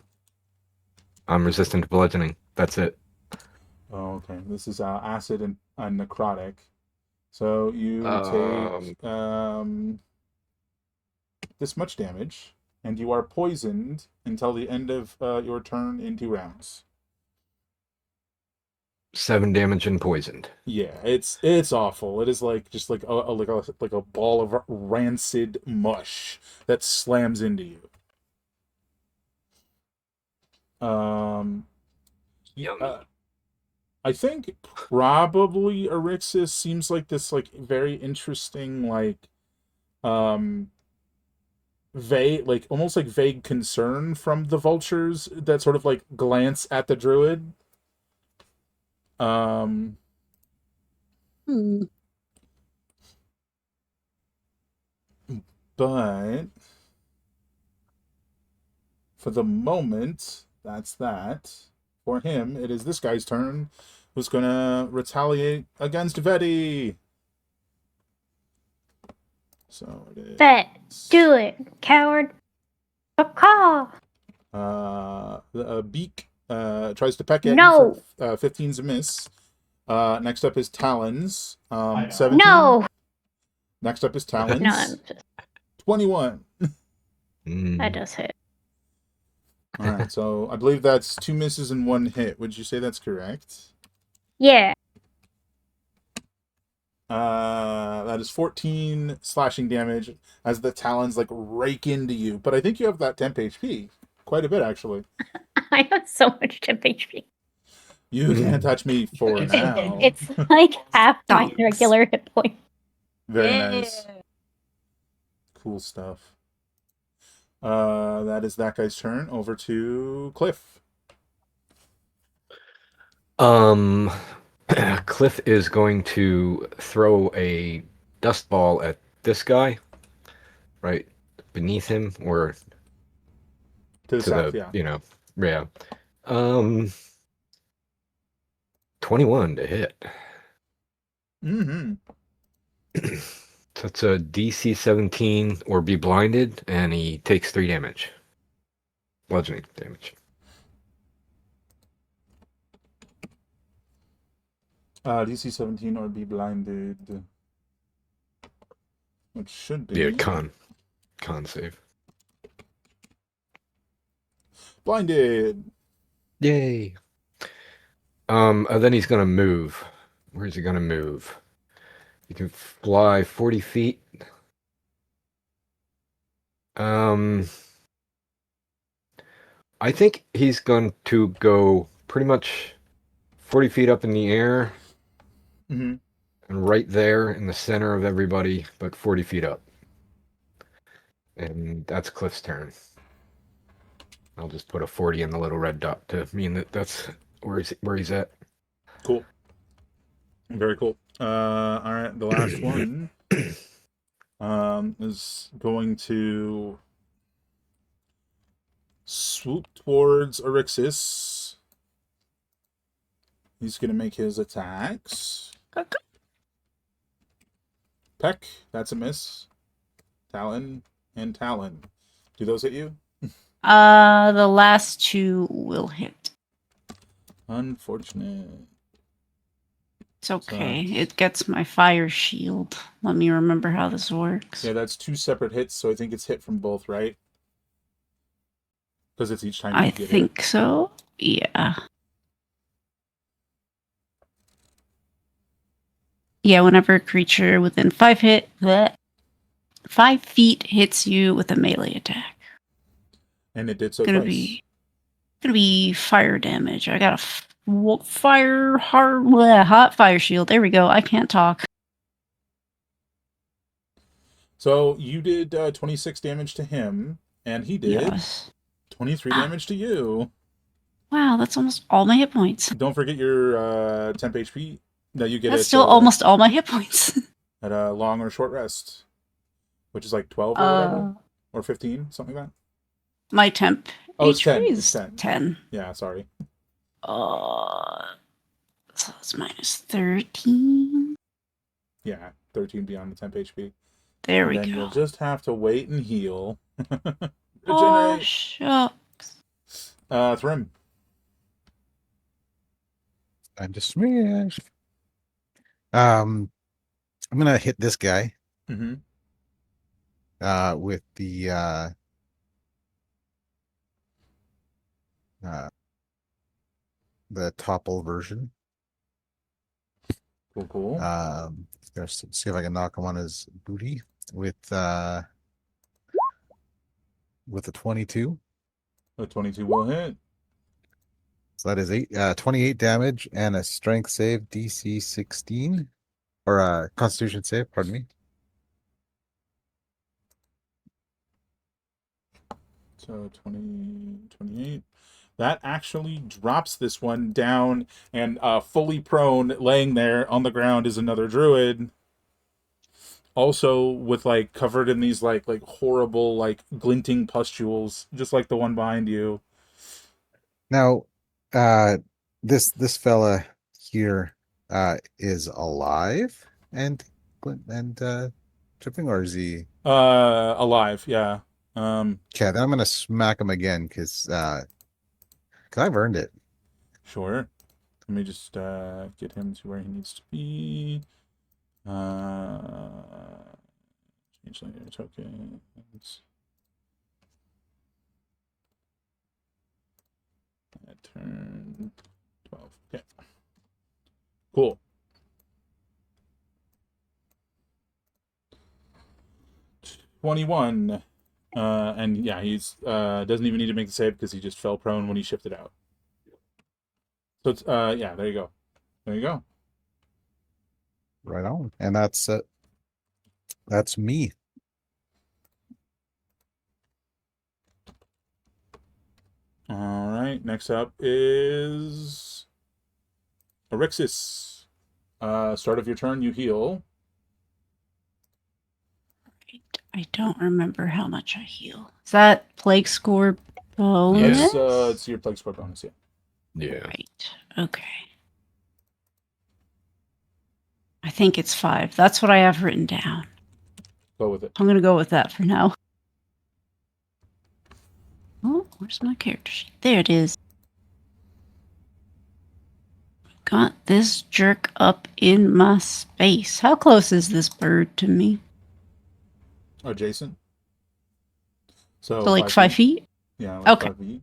I'm resistant to bludgeoning. That's it. Oh, okay. This is acid and necrotic. So you take this much damage, and you are poisoned until the end of your turn in 2 rounds. 7 damage and poisoned. Yeah, it's awful. It is like just like a ball of rancid mush that slams into you. Um, Yummy. I think probably Erixis seems like this like very interesting um vague like almost like vague concern from the vultures that sort of like glance at the druid. Um but for the moment, that's that. For him, it is this guy's turn who's gonna retaliate against Vedi. So it is Bet. Do it, coward. Caw. the beak tries to peck at No. you for 15's a miss. Next up is talons. 17. No. Next up is talons. No, I'm just, 21. that does hit. All right, so I believe that's 2 misses and 1 hit. Would you say that's correct? Yeah. That is 14 slashing damage as the talons like rake into you. But I think you have that temp HP. Quite a bit, actually. I have so much temp HP. You can't touch me for now. It's like half my Thanks. regular hit point. Very nice. Cool stuff. That is that guy's turn. Over to Cliff. Cliff is going to throw a dust ball at this guy, right beneath him, or To the to south, the, yeah. yeah. 21 to hit. Mm-hmm. So it's a DC 17 or be blinded, and he takes 3 damage. Bludgeoning damage. DC 17 or be blinded. It should be. Be a con save. Blinded. Yay. And then he's gonna move. Where's he gonna move? He can fly 40 feet. I think he's going to go pretty much 40 feet up in the air. Mm-hmm. And right there in the center of everybody, but 40 feet up. And that's Cliff's turn. I'll just put a 40 in the little red dot to mean that that's where he's at. Cool. Very cool. All right, the last one is going to swoop towards Erixis. He's going to make his attacks. Peck, that's a miss. Talon and Talon. Do those hit you? The last 2 will hit. Unfortunate. It's okay. It gets my fire shield. Let me remember how this works. Yeah, that's 2 separate hits, so I think it's hit from both, right? Because it's each time you I get hit. think so. Yeah. Yeah, whenever a creature within 5 feet hits you with a melee attack. And it did so Gonna twice. be fire damage. I got a hot fire shield. There we go. I can't talk. So you did 26 damage to him, and he did Yes. 23 damage to you. Wow, that's almost all my hit points. Don't forget your temp HP that you get That's at, still almost all my hit points. at a long or short rest, which is like 12 or whatever, or 15, something like that. My temp Oh, it's HP 10. is It's 10. 10. Yeah, sorry. So that's minus 13. Yeah, 13 beyond the temp HP. There And we then go. you'll just have to wait and heal. Oh, Regenerate. shucks. Thrym. I'm just smash. I'm gonna hit this guy Mm-hmm. with the topple version. Cool. Let's see if I can knock him on his booty with a 22. A 22 will hit. So that is 28 damage and a strength save DC 16 or a constitution save, pardon me. So 20, 28. That actually drops this one down, and fully prone, laying there on the ground, is another druid. Also with like covered in these like horrible like glinting pustules, just like the one behind you. Now, this fella here is alive and tripping, or is he Alive, yeah. okay? Then I'm gonna smack him again because I've earned it. Sure. Let me just get him to where he needs to be. Change layer tokens. That turn 12. Okay. Cool. $21. And yeah, he's doesn't even need to make the save because he just fell prone when he shifted out. So it's yeah, there you go. There you go. Right on. And that's me. All right. Next up is Erixis. Start of your turn, you heal. I don't remember how much I heal. Is that plague score bonus? It's your plague score bonus, yeah. Yeah. Right. Okay. I think it's 5. That's what I have written down. Go with it. I'm gonna go with that for now. Oh, where's my character sheet? There it is. Got this jerk up in my space. How close is this bird to me? Adjacent. So, So like 5 feet? Yeah, like Okay. 5 feet.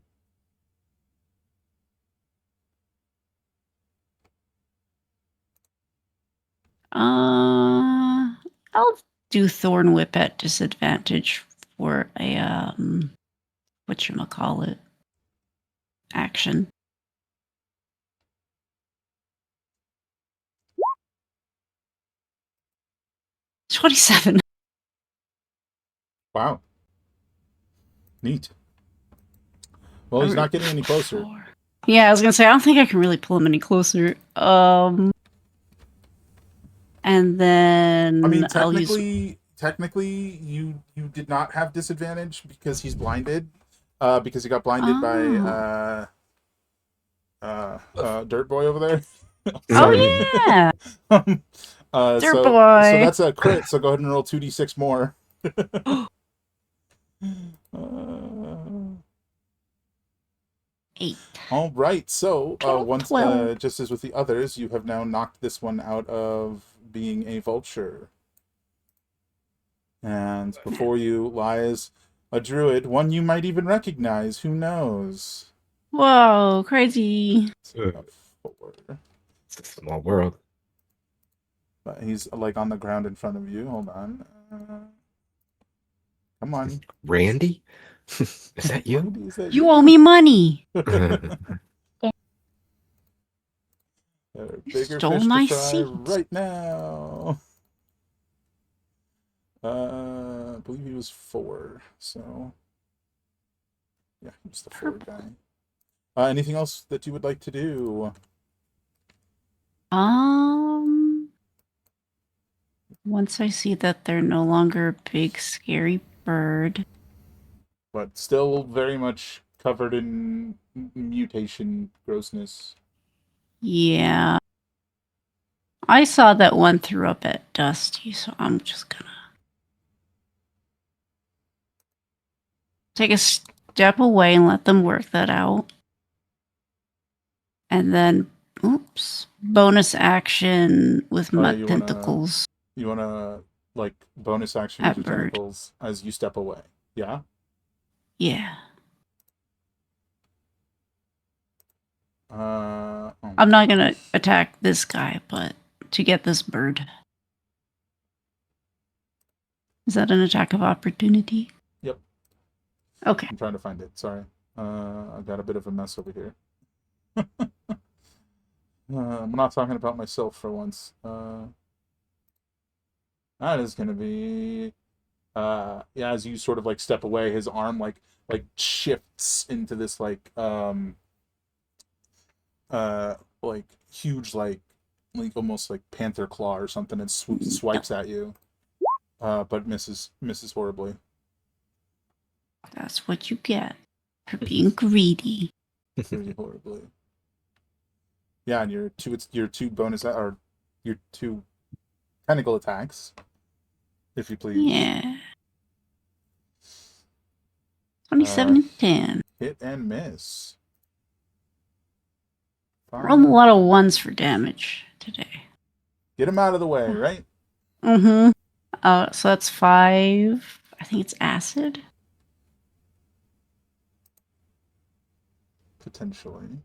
I'll do Thorn Whip at disadvantage for a whatchamacallit action. $27. Wow. Neat. Well, he's not getting any closer. Yeah, I was gonna say I don't think I can really pull him any closer. And then I mean, I'll use... technically, you did not have disadvantage because he's blinded. Because he got blinded by Dirt Boy over there. Oh yeah, Dirt Boy. So that's a crit. So go ahead and roll 2d6 more. 8. All right. So once, 12. just as with the others, you have now knocked this one out of being a vulture. And before you lies a druid, one you might even recognize. Who knows? Whoa, crazy. So, 4. It's a small world. But he's like on the ground in front of you. Hold on. Come on. Randy? Is that you? Randy, is that You owe me money. There are bigger stole fish to my fry seat. right now. I believe he was 4. So yeah, he's the 4 guy. Anything else that you would like to do? Once I see that they're no longer a big scary bird. But still very much covered in mutation grossness. Yeah. I saw that one threw up at Dusty, so I'm just gonna take a step away and let them work that out. And then, oops, bonus action with my you tentacles. You want to, like, bonus action At with your bird. tentacles as you step away. Yeah? Yeah. Oh I'm not my gonna gosh. attack this guy, but to get this bird. Is that an attack of opportunity? Yep. Okay. I'm trying to find it. Sorry. I got a bit of a mess over here. I'm not talking about myself for once. That is gonna be yeah, as you sort of like step away, his arm like shifts into this like huge like almost like panther claw or something and swipes at you. But misses horribly. That's what you get for being greedy. Really horribly. Yeah, and your two bonus or your two tentacle attacks, if you please. Yeah. 27 and 10. Hit and miss. Roll a lot of ones for damage today. Get him out of the way, right? Mm-hmm. So that's 5. I think it's acid. Potentially.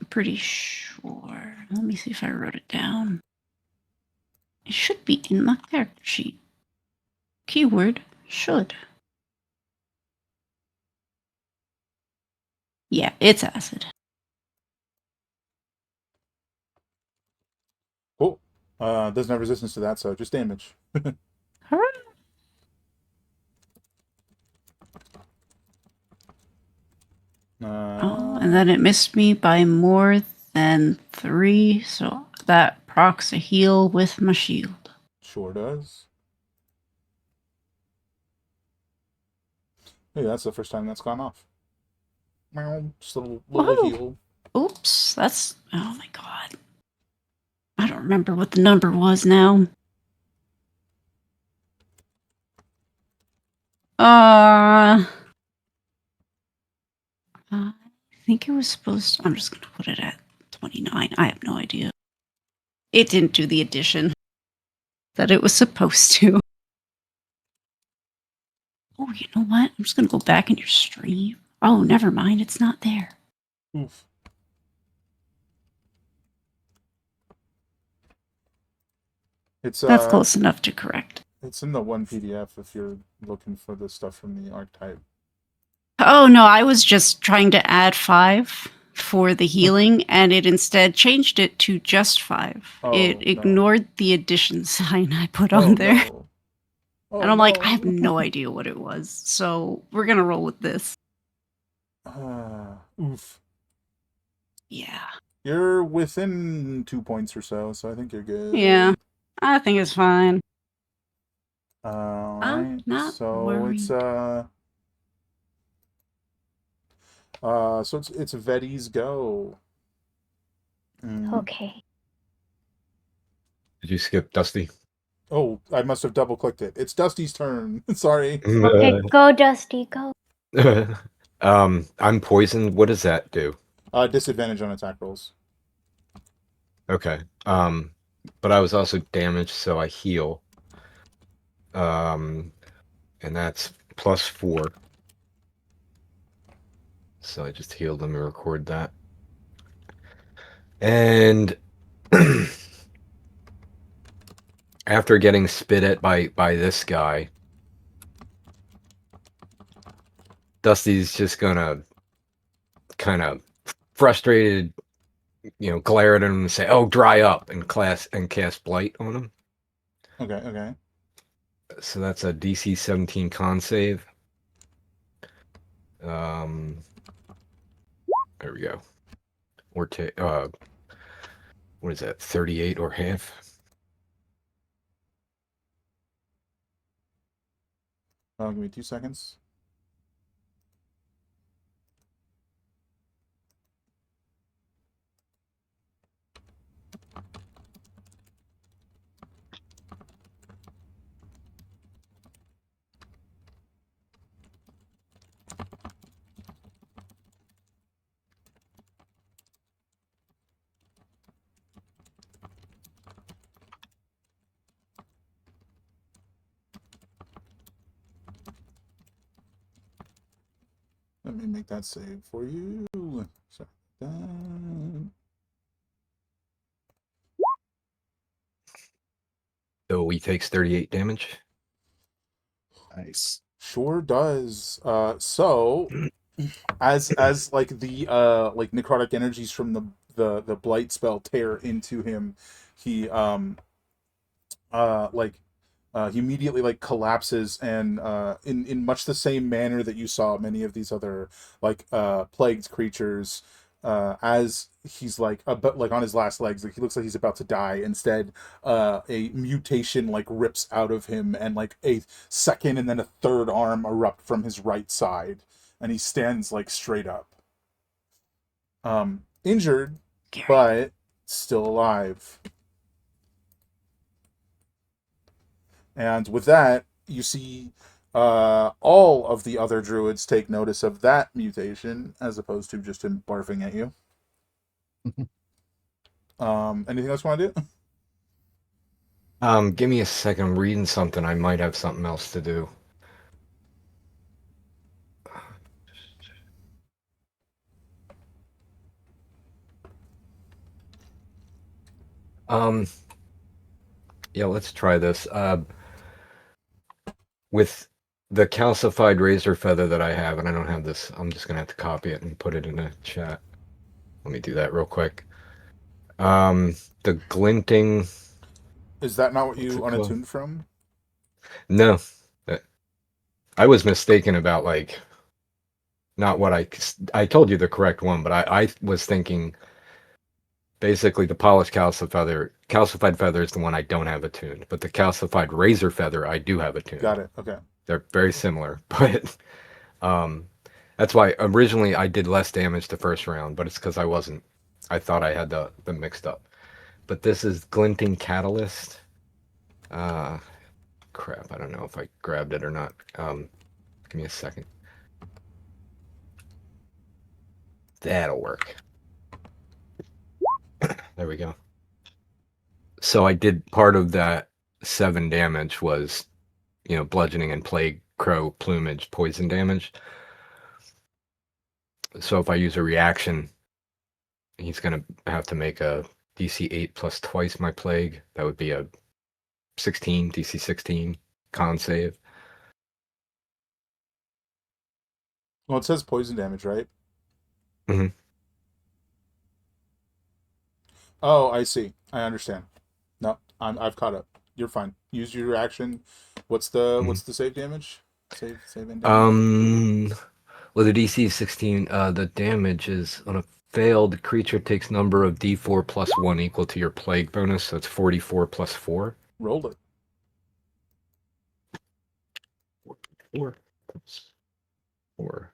I'm pretty sure. Let me see if I wrote it down. It should be in my character sheet. Keyword should. Yeah, it's acid. Cool. Doesn't have resistance to that, so just damage. Hooray. And then it missed me by more than 3, so that procs a heal with my shield. Sure does. Hey, that's the first time that's gone off. Just a little Whoa. heal. Oops, that's... Oh my god. I don't remember what the number was now. I think it was supposed to... I'm just going to put it at 29. I have no idea. It didn't do the addition that it was supposed to. Oh, you know what? I'm just going to go back in your stream. Oh, never mind. It's not there. Oof. It's That's close enough to correct. It's in the one PDF if you're looking for the stuff from the archetype. Oh, no, I was just trying to add 5 for the healing, and it instead changed it to just 5. Oh, it no. ignored the addition sign I put on there. No. Oh, And I'm like, no. I have no idea what it was. So we're going to roll with this. Oof. Yeah. You're within 2 points or so I think you're good. Yeah. I think it's fine. Alright. not So worried. it's it's Vetti's go. Okay. Did you skip Dusty? Oh, I must have double clicked it. It's Dusty's turn. Sorry. Okay, go Dusty, go. I'm poisoned. What does that do? Disadvantage on attack rolls. Okay. But I was also damaged, so I heal. And that's +4. So I just healed. Let me record that. And after getting spit at by this guy, Dusty's just gonna kind of frustrated, glare at him and say, "Oh, dry up," and cast blight on him. Okay. So that's a DC 17 con save. There we go. Or what is that? 38 or half? Give me 2 seconds. Let me make that save for you. Sorry about that. he takes 38 damage. Nice. Sure does. So as like the like necrotic energies from the blight spell tear into him, he like he immediately like collapses, and in much the same manner that you saw many of these other like plagued creatures, as he's like but like on his last legs, like he looks like he's about to die. Instead, a mutation like rips out of him, and like a second and then a third arm erupt from his right side, and he stands like straight up, injured but still alive. And with that, you see all of the other druids take notice of that mutation, as opposed to just him barfing at you. Anything else you want to do? Give me a second. I'm reading something. I might have something else to do. Yeah, let's try this. With the calcified razor feather that I have, and I don't have this, I'm just gonna have to copy it and put it in a chat. Let me do that real quick. The glinting. Is that not what What's you it called? unattuned from? No, I was mistaken about like not what I told you the correct one, but I was thinking basically the polished calcified feather is the one I don't have attuned, but the calcified razor feather I do have attuned. Got it. Okay. They're very similar, but that's why originally I did less damage the first round, but it's because I thought I had them mixed up. But this is Glinting Catalyst. Crap, I don't know if I grabbed it or not. Give me a second. That'll work. There we go. So I did part of that 7 damage was, bludgeoning and plague, crow, plumage, poison damage. So if I use a reaction, he's going to have to make a DC 8 plus twice my plague. That would be a 16, DC 16 con save. Well, it says poison damage, right? Mhm. Oh, I see. I understand. No, I've caught up. You're fine. Use your action. What's the save damage? Save and damage. Well, the DC is 16. The damage is on a failed creature takes number of D4 plus 1 equal to your plague bonus, so it's 44 plus 4. Roll it. 4 plus 4.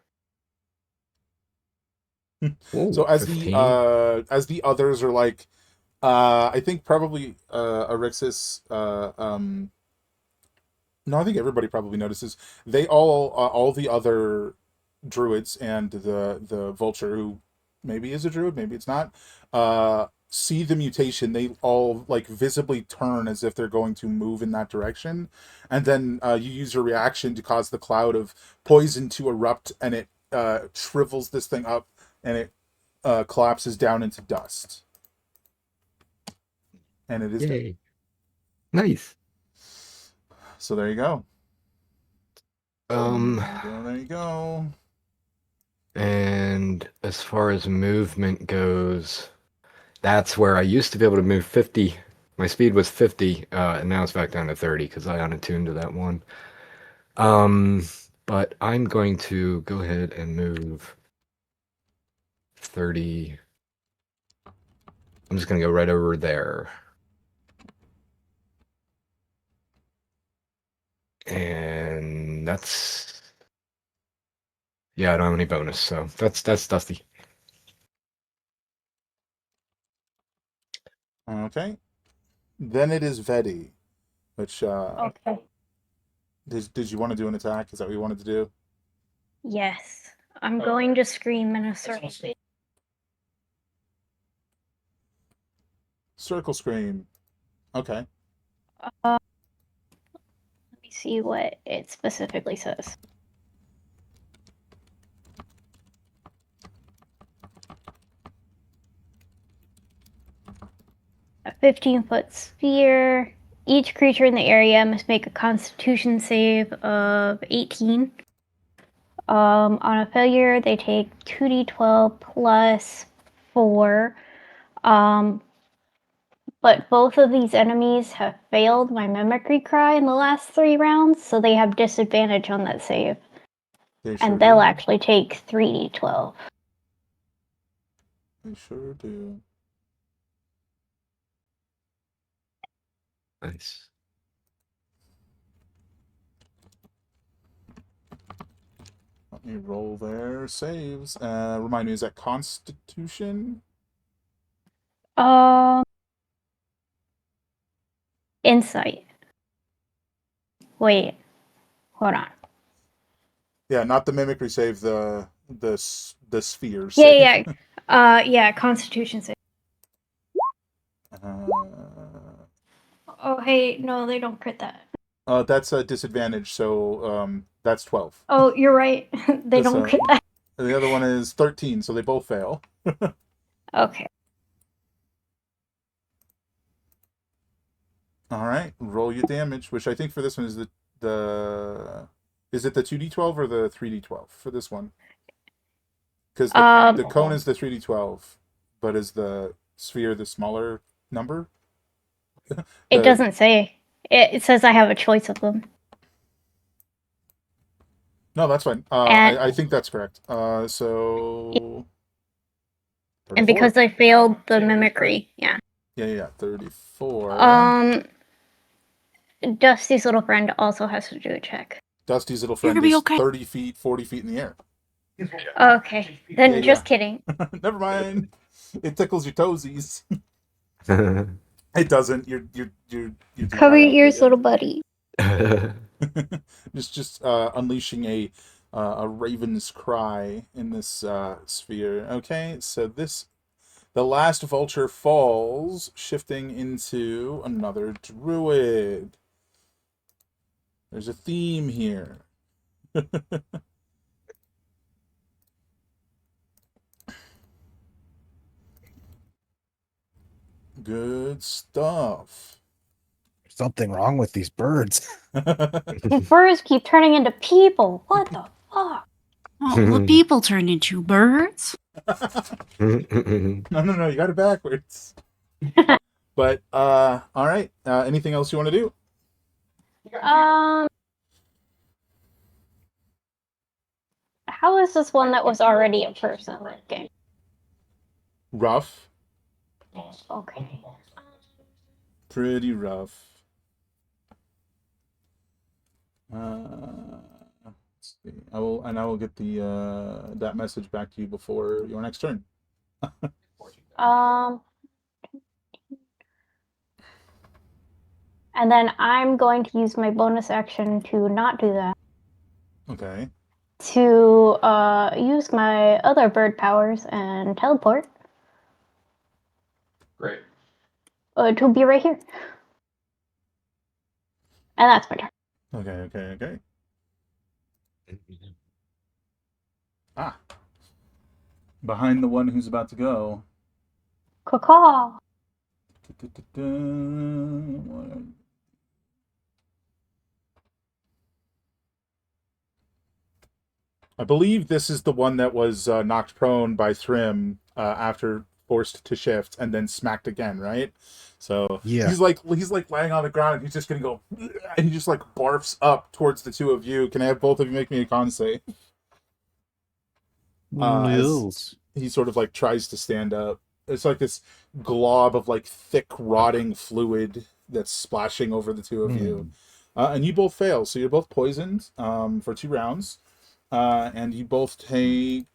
So Ooh, as 15. the others are like, I think probably Arixis, no, I think everybody probably notices. They all the other druids and the vulture, who maybe is a druid, maybe it's not, see the mutation. They all like visibly turn as if they're going to move in that direction, and then you use your reaction to cause the cloud of poison to erupt, and it shrivels this thing up, and it collapses down into dust, and it is dead. Yay. Nice. So there you go. Um, There you go. and as far as movement goes, that's where I used to be able to move 50. My speed was 50, and now it's back down to 30 because I unattuned to that one. But I'm going to go ahead and move 30. I'm just going to go right over there. And that's... Yeah, I don't have any bonus, so that's Dusty. Okay. Then it is Vedi, which Okay. did you want to do an attack? Is that what you wanted to do? Yes. I'm going to scream in a circle. Circle scream. Okay. Let me see what it specifically says. A 15-foot sphere. Each creature in the area must make a Constitution save of 18. On a failure, they take 2d12 plus 4. But both of these enemies have failed my mimicry cry in the last 3 rounds, so they have disadvantage on that save. They sure And they'll do. actually take 3d12. They sure do. Nice. Let me roll their saves. Remind me, is that Constitution? Insight. Wait, hold on. Yeah, not the mimicry save. The sphere Yeah, save. yeah, Constitution save. Oh, hey, no, they don't crit that. That's a disadvantage. So that's 12. Oh, you're right. They This, don't crit that. The other one is 13, so they both fail. Okay. All right, roll your damage, which I think for this one is the is it the 2d12 or the 3d12 for this one? Because the cone is the 3d12, but is the sphere the smaller number? It doesn't say. It says I have a choice of them. No, that's fine. I think that's correct. So. 34. And because I failed the mimicry, yeah. Yeah, 34. Dusty's little friend also has to do a check. Dusty's little You're friend gonna be is okay. 30 feet, 40 feet in the air. Okay, then Yeah, just yeah. kidding. Never mind. It tickles your toesies. It doesn't. You're Cover your ears, yeah. little buddy. just unleashing a raven's cry in this sphere. Okay, so the last vulture falls, shifting into another druid. There's a theme here. Good stuff. Something wrong with these birds. These birds keep turning into people. What the fuck? Oh, the people turned into birds. No, you got it backwards. But all right. Anything else you want to do? How is this one that was already a person game? Rough. Okay. Pretty rough. Let's see. I will get the that message back to you before your next turn. And then I'm going to use my bonus action to not do that. Okay. To use my other bird powers and teleport. Great. To be right here. And that's my turn. Okay. Ah. Behind the one who's about to go. Caw. I believe this is the one that was knocked prone by Thrym after forced to shift and then smacked again, right? So Yeah. he's like laying on the ground and he's just gonna go and he just like barfs up towards the two of you. Can I have both of you make me a con save? As he sort of like tries to stand up. It's like this glob of like thick rotting fluid that's splashing over the two of you. And you both fail, so you're both poisoned for 2 rounds. And you both take.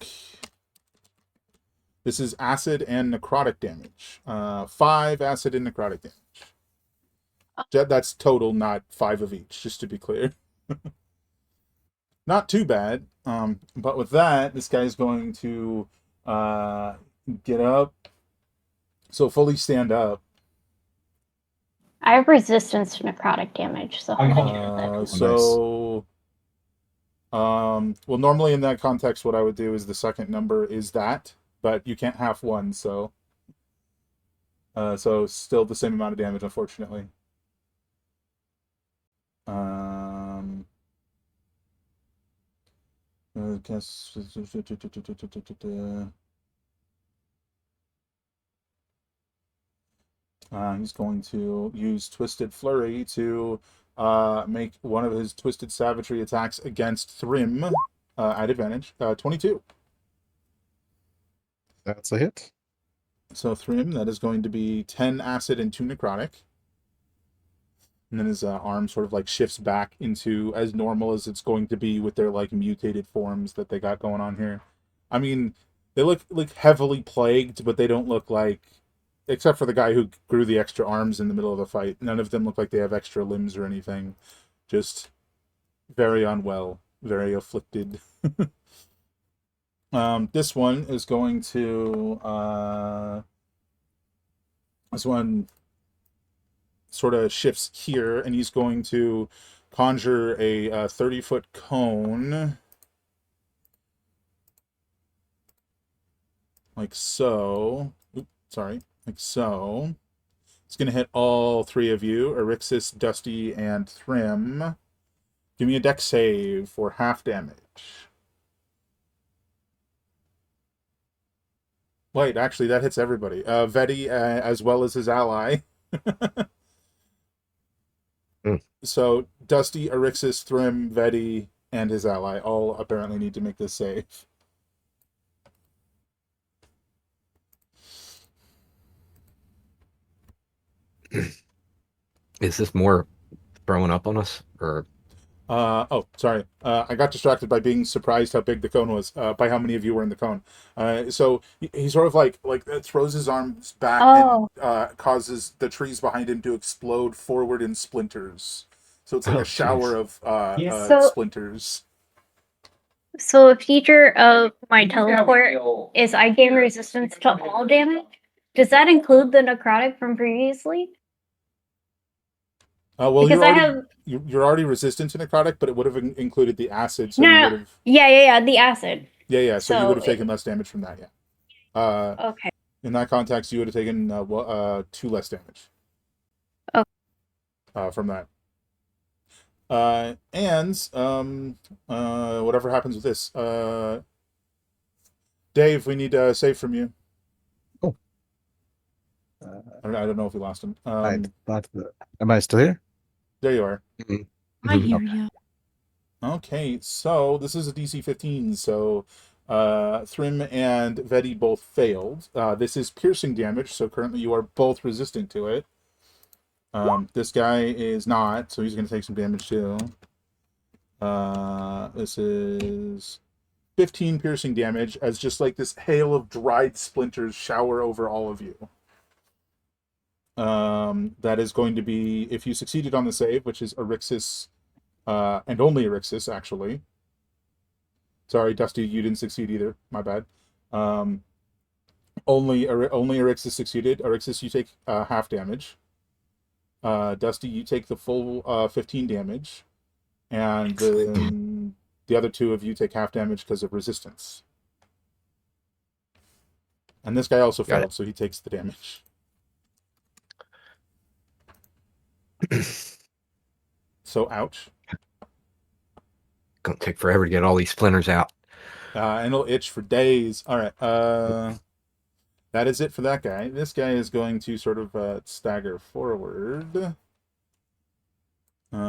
This is acid and necrotic damage. 5 acid and necrotic damage. That's total, not 5 of each, just to be clear. Not too bad. But with that, this guy's going to get up. So fully stand up. I have resistance to necrotic damage, so well, normally in that context, what I would do is the second number is that, but you can't half one, so still the same amount of damage, unfortunately. I guess he's going to use Twisted Flurry to make one of his Twisted Savagery attacks against Thrym at advantage. 22. That's a hit. So Thrym, that is going to be 10 acid and 2 necrotic. And then his arm sort of like shifts back into as normal as it's going to be with their like mutated forms that they got going on here. I mean, they look like heavily plagued, but they don't look like, except for the guy who grew the extra arms in the middle of the fight, none of them look like they have extra limbs or anything. Just very unwell, very afflicted. This one is going to this one sort of shifts here, and he's going to conjure a 30-foot cone, like so. Oops, sorry, like so. It's going to hit all three of you, Erixis, Dusty, and Thrym. Give me a dex save for half damage. Wait, actually, that hits everybody. Vedi, as well as his ally. So, Dusty, Erixis, Thrym, Vedi, and his ally all apparently need to make this save. Is this more throwing up on us, or Oh, sorry. I got distracted by being surprised how big the cone was, by how many of you were in the cone. So he sort of like throws his arms back Oh. and causes the trees behind him to explode forward in splinters. So it's like Oh, a shower jeez. of So- splinters. So a feature of my teleport is I gain resistance to all damage. Does that include the necrotic from previously? Well, Because you're already resistant to necrotic, but it would have included the acid, so No, you no, would have yeah, the acid. so you So would have taken less damage from that. Yeah. Okay. In that context, you would have taken 2 less damage. Okay. From that. And whatever happens with this, Dave, we need a save from you. Oh. I don't know if we lost him. Am I still here? There you are. I hear you. Okay, so this is a DC 15, so Thrym and Vedi both failed. This is piercing damage, so currently you are both resistant to it. This guy is not, so he's going to take some damage too. This is 15 piercing damage as just like this hail of dried splinters shower over all of you. That is going to be, if you succeeded on the save, which is Erixis, and only Erixis, actually. Sorry, Dusty, you didn't succeed either. My bad. Only Erixis succeeded. Erixis, you take half damage. Dusty, you take the full 15 damage. And the other 2 of you take half damage because of resistance. And this guy also failed, so he takes the damage. So, ouch. Gonna take forever to get all these splinters out. And it'll itch for days. All right. That is it for that guy. This guy is going to sort of stagger forward. Where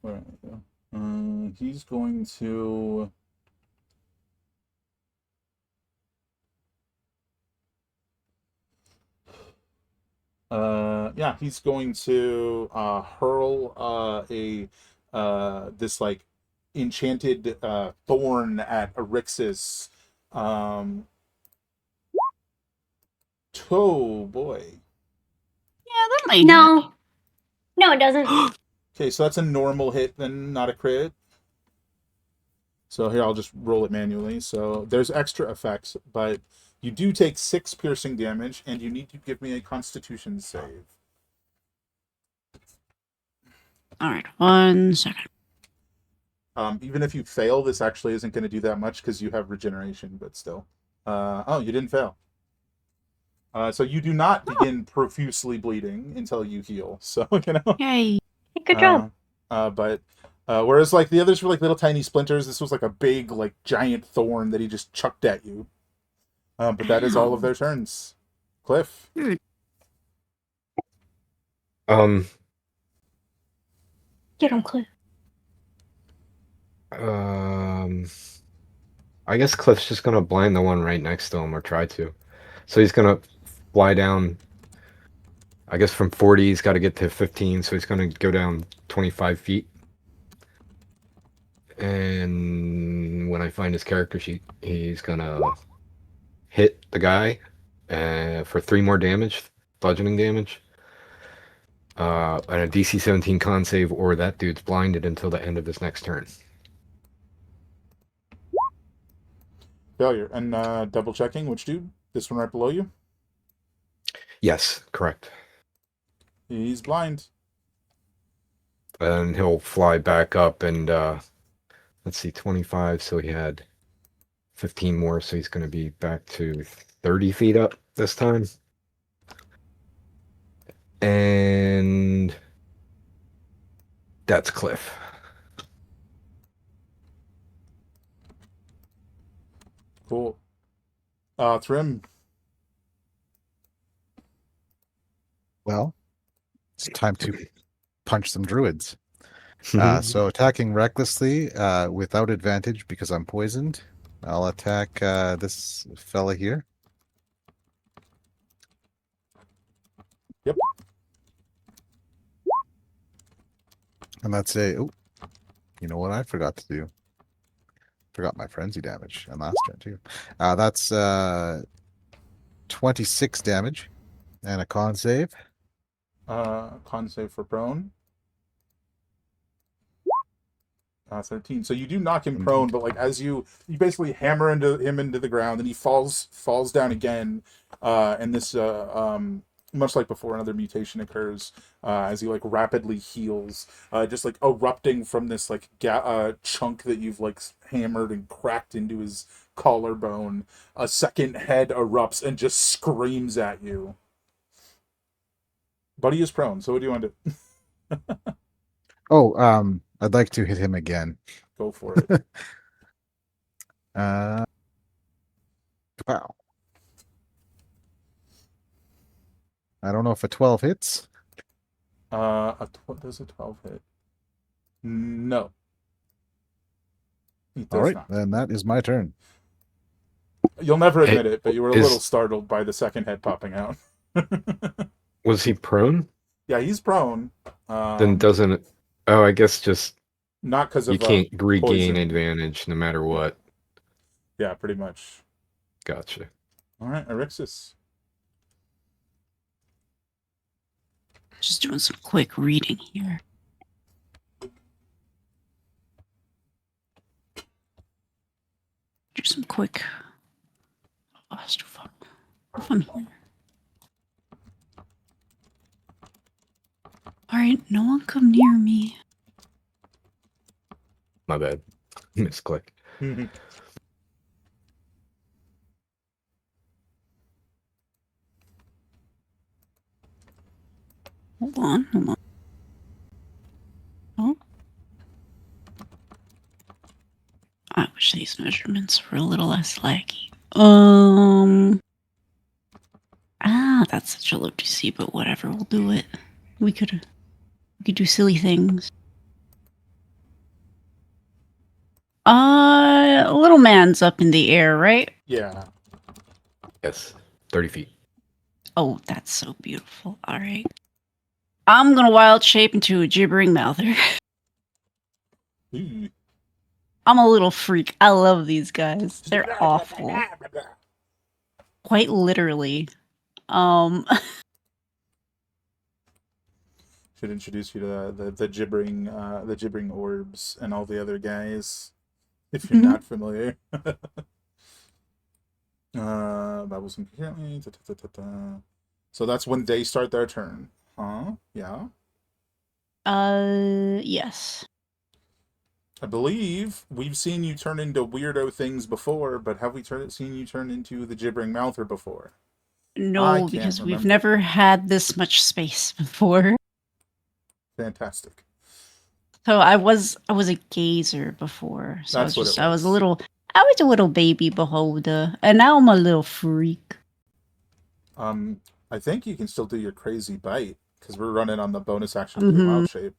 are we go? He's going to. Yeah, he's going to hurl this like enchanted thorn at Erixis. Oh boy. Yeah, that might hit. No, it doesn't. Okay, so that's a normal hit, then not a crit. So here, I'll just roll it manually. So there's extra effects, but you do take 6 piercing damage, and you need to give me a Constitution save. All right, 1 second. Even if you fail, this actually isn't going to do that much because you have regeneration, but still. Oh, you didn't fail. So you do not begin profusely bleeding until you heal. So you know. Yay. Good job. But whereas like the others were like little tiny splinters, this was like a big like giant thorn that he just chucked at you. But that is all of Ow. their turns. Cliff. Um, Get him, Cliff. I guess Cliff's just gonna blind the one right next to him, or try to. So he's gonna fly down. I guess from 40, he's got to get to 15, so he's gonna go down 25 feet. And when I find his character sheet, he's gonna hit the guy for 3 more damage, bludgeoning damage. And a DC 17 con save, or that dude's blinded until the end of his next turn. Failure. And double checking, which dude? This one right below you? Yes, correct. He's blind. And he'll fly back up and let's see, 25, so he had 15 more, so he's going to be back to 30 feet up this time. And that's Cliff. Cool. Trim. Well, it's time to punch some druids. So attacking recklessly without advantage because I'm poisoned. I'll attack this fella here. Yep. And that's a... Oh, you know what I forgot to do? Forgot my frenzy damage and last turn too. That's 26 damage and a con save. Con save for prone. 13. So you do knock him prone, but like as you basically hammer him into the ground, and he falls down again. And this much like before, another mutation occurs as he like rapidly heals, just like erupting from this like chunk that you've like hammered and cracked into his collarbone. A second head erupts and just screams at you. Buddy is prone. So what do you want to do? Oh, I'd like to hit him again. Go for it. Wow. I don't know if a 12 hits. Does a 12 hit? No. He does All right, not. then that is my turn. You'll never admit it, but you were a is- little startled by the second head popping out. Was he prone? Yeah, he's prone. Then doesn't... Oh, I guess just Not because of you can't regain poison. advantage no matter what. Yeah, pretty much. Gotcha. All right, Erixus. Just doing some quick reading here. Do some quick. Oh, it's too fun. If I'm here. Alright, no one come near me. My bad. Misclick. Hold on. Oh. I wish these measurements were a little less laggy. That's such a low DC, but whatever, we'll do it. We could do silly things. Little man's up in the air, right? Yeah. Yes. 30 feet. Oh, that's so beautiful. All right. I'm gonna wild shape into a gibbering mouther. Ooh. I'm a little freak. I love these guys. They're awful. Quite literally. Should introduce you to the gibbering orbs and all the other guys, if you're not familiar. Babbles incoherently. So that's when they start their turn. Huh? Yeah. Yes. I believe we've seen you turn into weirdo things before, but have we seen you turn into the gibbering mouther before? No, can't because we've remember. never had this much space before. Fantastic. So I was a gazer before. So That's what it I was a was. little baby beholder, and now I'm a little freak. I think you can still do your crazy bite because we're running on the bonus action doing Mm-hmm. wild shape.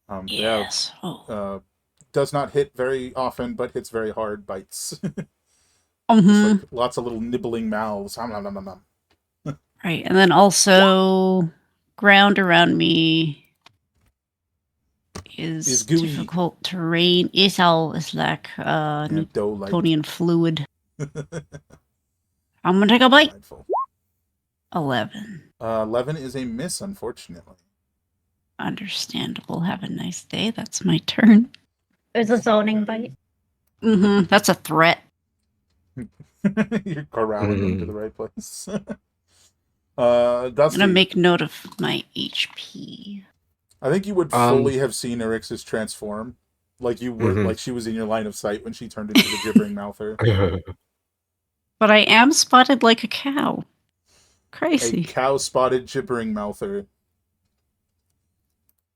Yeah, Yes. Oh. does not hit very often, but hits very hard bites. Just like Mm-hmm. lots of little nibbling mouths. Nom, nom, nom, nom, nom. Right, and then also ground around me Is is gooey. difficult terrain. It's all is like Yeah, dough-like. Newtonian fluid. I'm gonna take a bite. Delightful. 11. 11 is a miss, unfortunately. Understandable. Have a nice day. That's my turn. It was a zoning bite. Mm-hmm. That's a threat. You're corralling them to the right place. I'm Dusty, gonna make note of my HP. I think you would fully have seen Erixis transform. Like you were, like she was in your line of sight when she turned into the gibbering mouther. But I am spotted like a cow. A Crazy. cow-spotted gibbering mouther.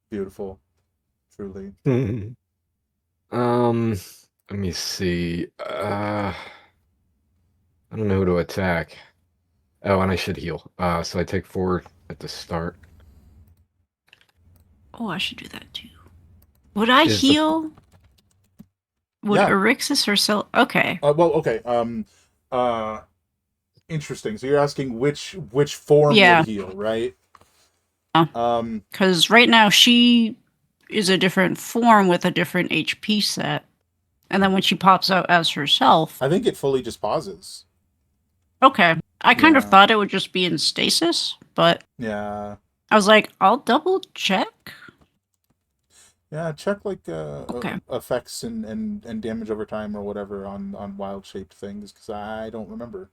Beautiful. Truly. Let me see. I don't know who to attack. Oh, and I should heal. So I take 4 at the start. Oh, I should do that too. Would I Is the- heal? Would Yeah. Erixis herself? Okay. Well, okay. Interesting. So you're asking which form Yeah. would heal, right? Because right now she is a different form with a different HP set. And then when she pops out as herself. I think it fully just pauses. Okay. I kind of Yeah. thought it would just be in stasis, but Yeah. I was like, I'll double check. Yeah, check like Okay. effects and damage over time or whatever on wild shaped things because I don't remember.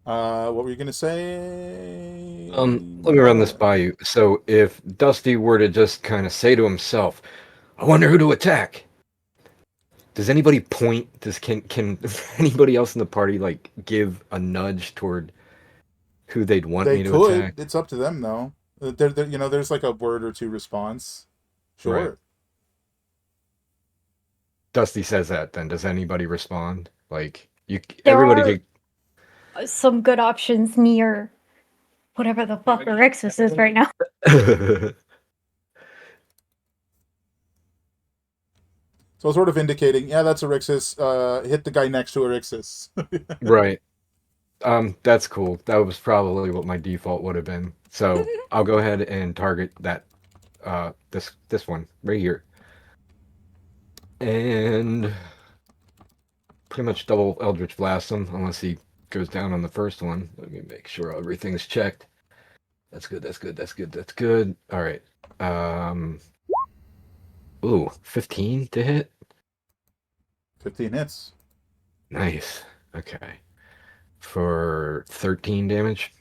What were you gonna say? Let me run this by you. So if Dusty were to just kind of say to himself, "I wonder who to attack," does anybody point? Can anybody else in the party like give a nudge toward who they'd want They me to could. attack? It's up to them though. There's like a word or two response. Sure. Right. Dusty says that. Then does anybody respond? Like There everybody are some good options near whatever the fuck Erixis is right now. could. So sort of indicating, yeah, that's Erixis. Hit the guy next to Erixis. Right. That's cool. That was probably what my default would have been. So I'll go ahead and target that this one right here. And pretty much double Eldritch Blast him unless he goes down on the first one. Let me make sure everything's checked. That's good, that's good, that's good, that's good. Alright. Ooh, 15 to hit? 15 hits. Nice. Okay. For 13 damage.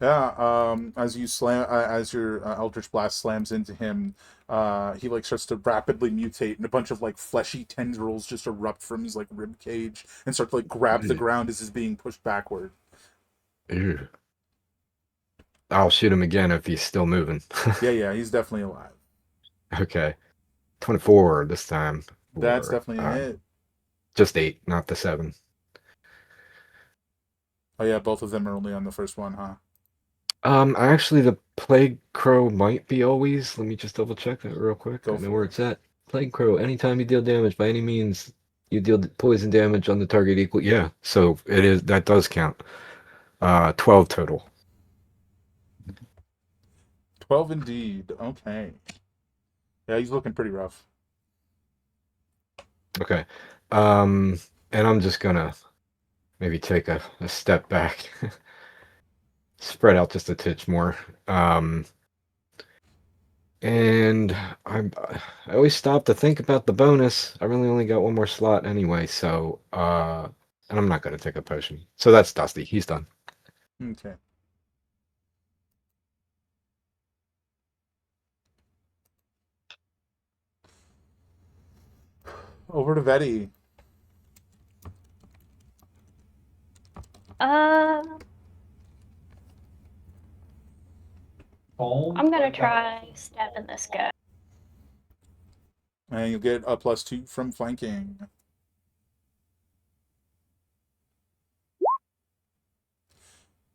Yeah, as you slam, as your Eldritch Blast slams into him, he like starts to rapidly mutate, and a bunch of like fleshy tendrils just erupt from his like rib cage and start to like grab the ground as he's being pushed backward. Ew. I'll shoot him again if he's still moving. Yeah, he's definitely alive. Okay. 24 this time. That's Or, definitely a hit. Just 8, not the 7. Oh yeah, both of them are only on the first one, huh? Actually, the Plague Crow might be always. Let me just double check that real quick. Go I know for where it. it's at. Plague Crow. Anytime you deal damage by any means, you deal poison damage on the target equal. Yeah, so it is. That does count. 12 total. 12 indeed. Okay. Yeah, he's looking pretty rough. Okay. And I'm just gonna maybe take a step back. Spread out just a titch more. And I always stop to think about the bonus. I really only got one more slot anyway, so and I'm not gonna take a potion. So that's Dusty. He's done. Okay. Over to Vetty. I'm gonna try stabbing this guy. And you'll get a +2 from flanking.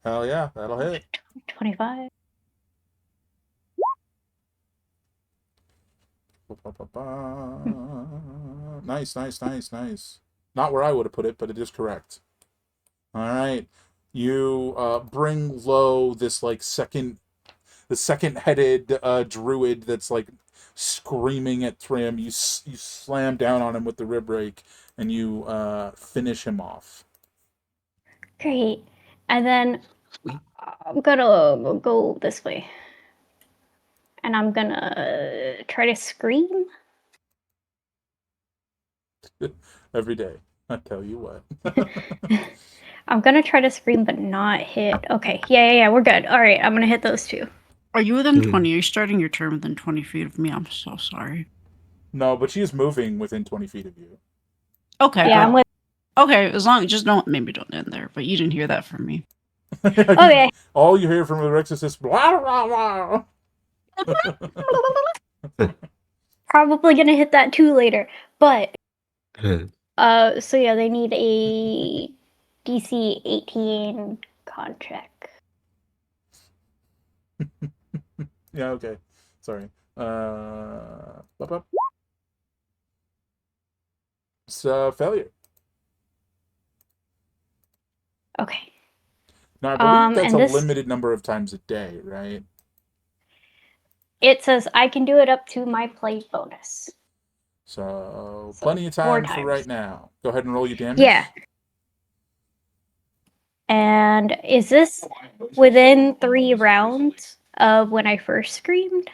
Hell yeah, that'll hit. 25. Nice, nice, nice, nice. Not where I would have put it, but it is correct. All right. You bring low this like the second-headed druid that's like screaming at Thrym. You slam down on him with the rib rake, and you finish him off. Great. And then I'm gonna go this way. And I'm gonna try to scream. Every day, I tell you what. I'm gonna try to scream but not hit. Okay, yeah, we're good. All right, I'm gonna hit those two. Are you within 20? Are you starting your turn within 20 feet of me? I'm so sorry. No, but she is moving within 20 feet of you. Okay. Yeah, I'm with. Okay, as long as just don't end there. But you didn't hear that from me. Okay. All you hear from the Rex is this blah, blah, blah. Probably gonna hit that too later, but so yeah, they need a DC 18 con check. Yeah, okay. Sorry. It's a failure. Okay. Now, I believe that's and a this- limited number of times a day, right? It says I can do it up to my play bonus. So, So, plenty of 4 time for times. right now. Go ahead and roll your damage. Yeah. And is this within 3 rounds of when I first screamed?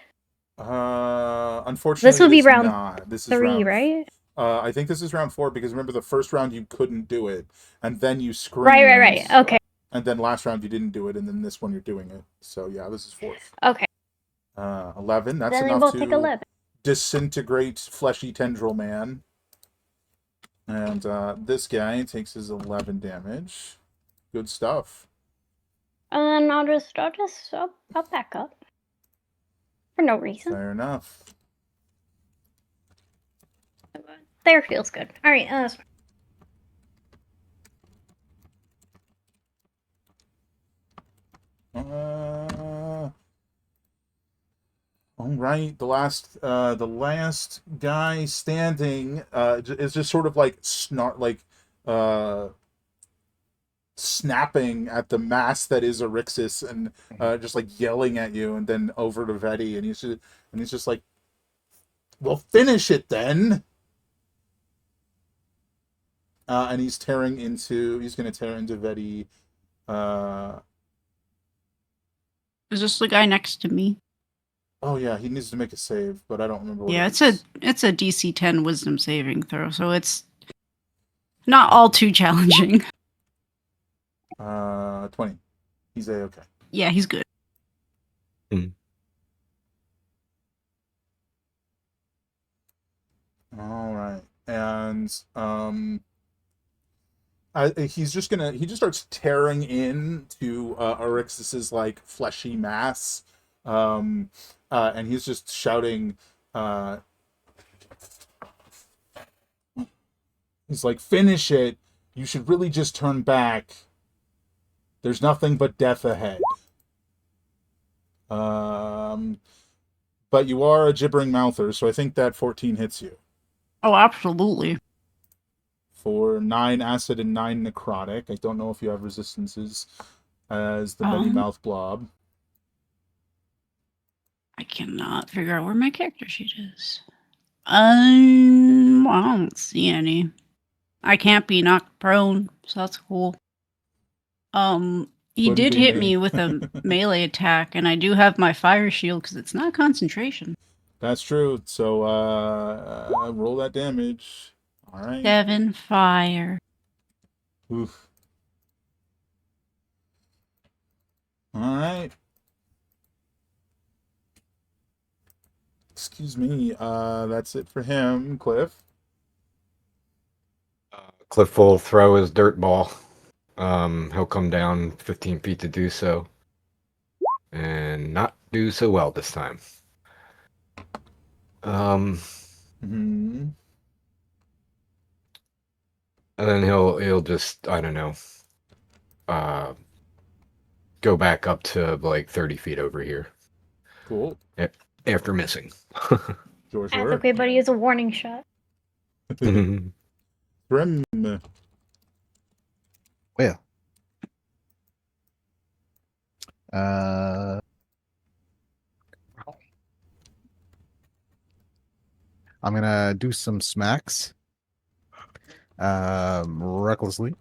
Unfortunately, This would be it is round not. This is 3, round, right? I think this is round 4 because remember the first round you couldn't do it, and then you screamed. Right. Okay. And then last round you didn't do it, and then this one you're doing it. So yeah, this is 4th. Okay. 11. That's Then they enough both to take 11. disintegrate fleshy tendril man. And this guy takes his 11 damage. Good stuff. And I'll back up. For no reason. Fair enough. There feels good. Alright, All right, the last guy standing is just sort of like snapping at the mass that is Erixis and just like yelling at you, and then over to Veti, and he's just like, "Well, finish it then." And he's going to tear into Veti. Is this the guy next to me? Oh yeah, he needs to make a save, but I don't remember what Yeah, it it's a DC 10 Wisdom saving throw, so it's not all too challenging. 20. He's A-okay. Yeah, he's good. All right, and he just starts tearing into Erixis's like fleshy mass, and he's just shouting. He's like, "Finish it! You should really just turn back. There's nothing but death ahead." But you are a gibbering mouther, so I think that 14 hits you. Oh, absolutely. For 9 acid and 9 necrotic. I don't know if you have resistances as the Many Mouth Blob. I cannot figure out where my character sheet is. I don't see any. I can't be knocked prone, so that's cool. He Couldn't did be hit me. me with a melee attack, and I do have my fire shield because it's not concentration. That's true. So roll that damage. All right. 7 fire. Oof. All right. Excuse me. That's it for him, Cliff. Cliff will throw his dirt ball He'll come down 15 feet to do so, and not do so well this time. Hmm. And then he'll just, I don't know, go back up to like 30 feet over here Cool. after missing. Sure, That's sure. okay, but he has a warning shot. Grim. Well. Uh, I'm gonna do some smacks. Recklessly.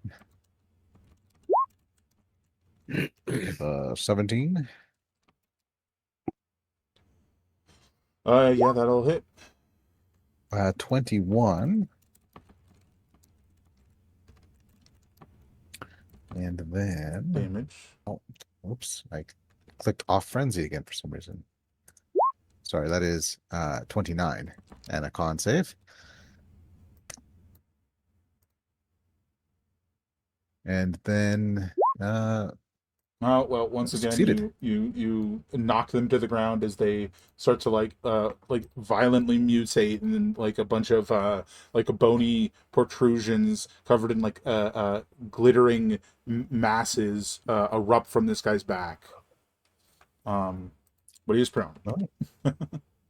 17. Yeah, that'll hit. 21. And then Damage. oh, oops, I clicked off frenzy again for some reason. Sorry, that is 29 and a con save. And then Oh well, once again, succeeded. you knock them to the ground as they start to like violently mutate, and then like a bunch of like a bony protrusions covered in like glittering masses erupt from this guy's back. But he is prone.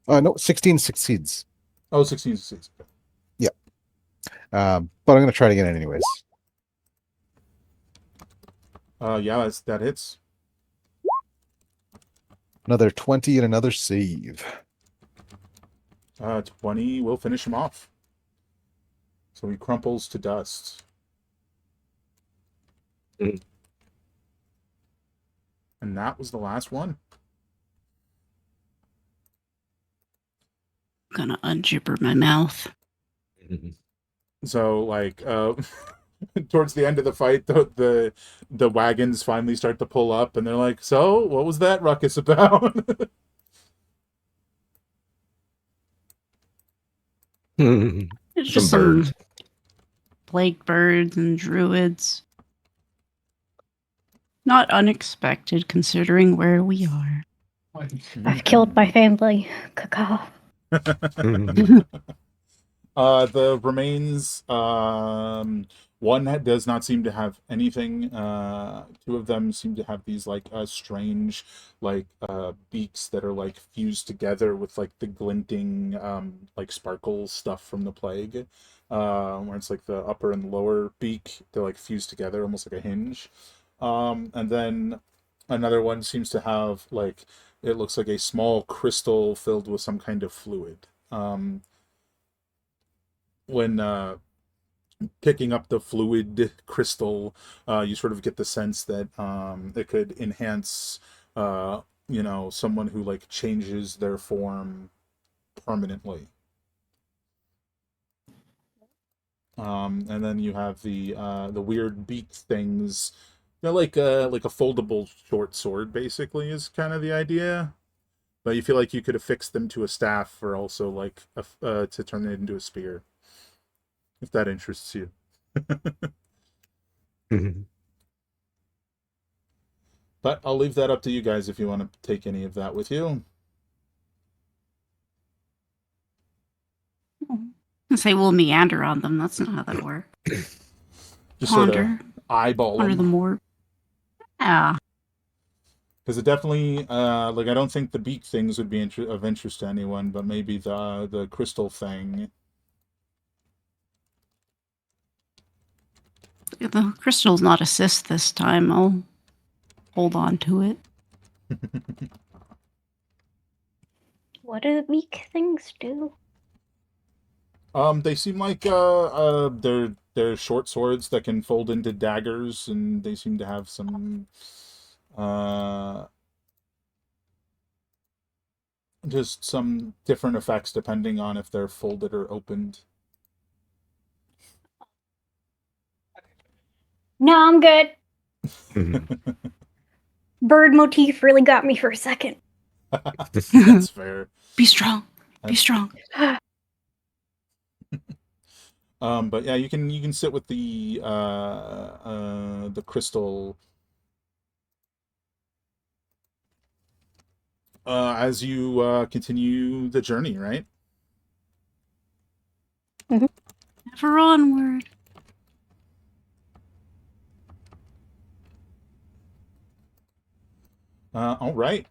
No, 16 succeeds. Oh, 16 succeeds. But I'm gonna try it again anyways. Yeah, that hits. Another 20 and another save. 20 will finish him off. So he crumples to dust. Mm. And that was the last one. Gonna ungibber my mouth. So like towards the end of the fight, the wagons finally start to pull up, and they're like, "So, what was that ruckus about?" It's just Some some birds. plague birds and druids. Not unexpected considering where we are. I've killed my family. Cacao. The remains, one does not seem to have anything. Two of them seem to have these like strange, like beaks that are like fused together with like the glinting, like sparkle stuff from the plague. Where it's like the upper and lower beak, they're like fused together, almost like a hinge. And then another one seems to have like it looks like a small crystal filled with some kind of fluid. When picking up the fluid crystal, you sort of get the sense that it could enhance, someone who like changes their form permanently. And then you have the weird beak things. They're like a foldable short sword, basically, is kind of the idea. But you feel like you could affix them to a staff, or also like to turn it into a spear, if that interests you. But I'll leave that up to you guys if you want to take any of that with you. I say we'll meander on them. That's not how that works. Just sort of Ponder eyeball under the them. more. Yeah. Because it definitely, like, I don't think the beak things would be of interest to anyone, but maybe the crystal thing. The crystal's not assist this time. I'll hold on to it. What do the beak things do? They seem like they're short swords that can fold into daggers, and they seem to have some just some different effects depending on if they're folded or opened. No, I'm good. Bird motif really got me for a second. That's fair. Be strong. Be That's- strong. But yeah, you can sit with the crystal as you continue the journey, right? Ever onward. All right.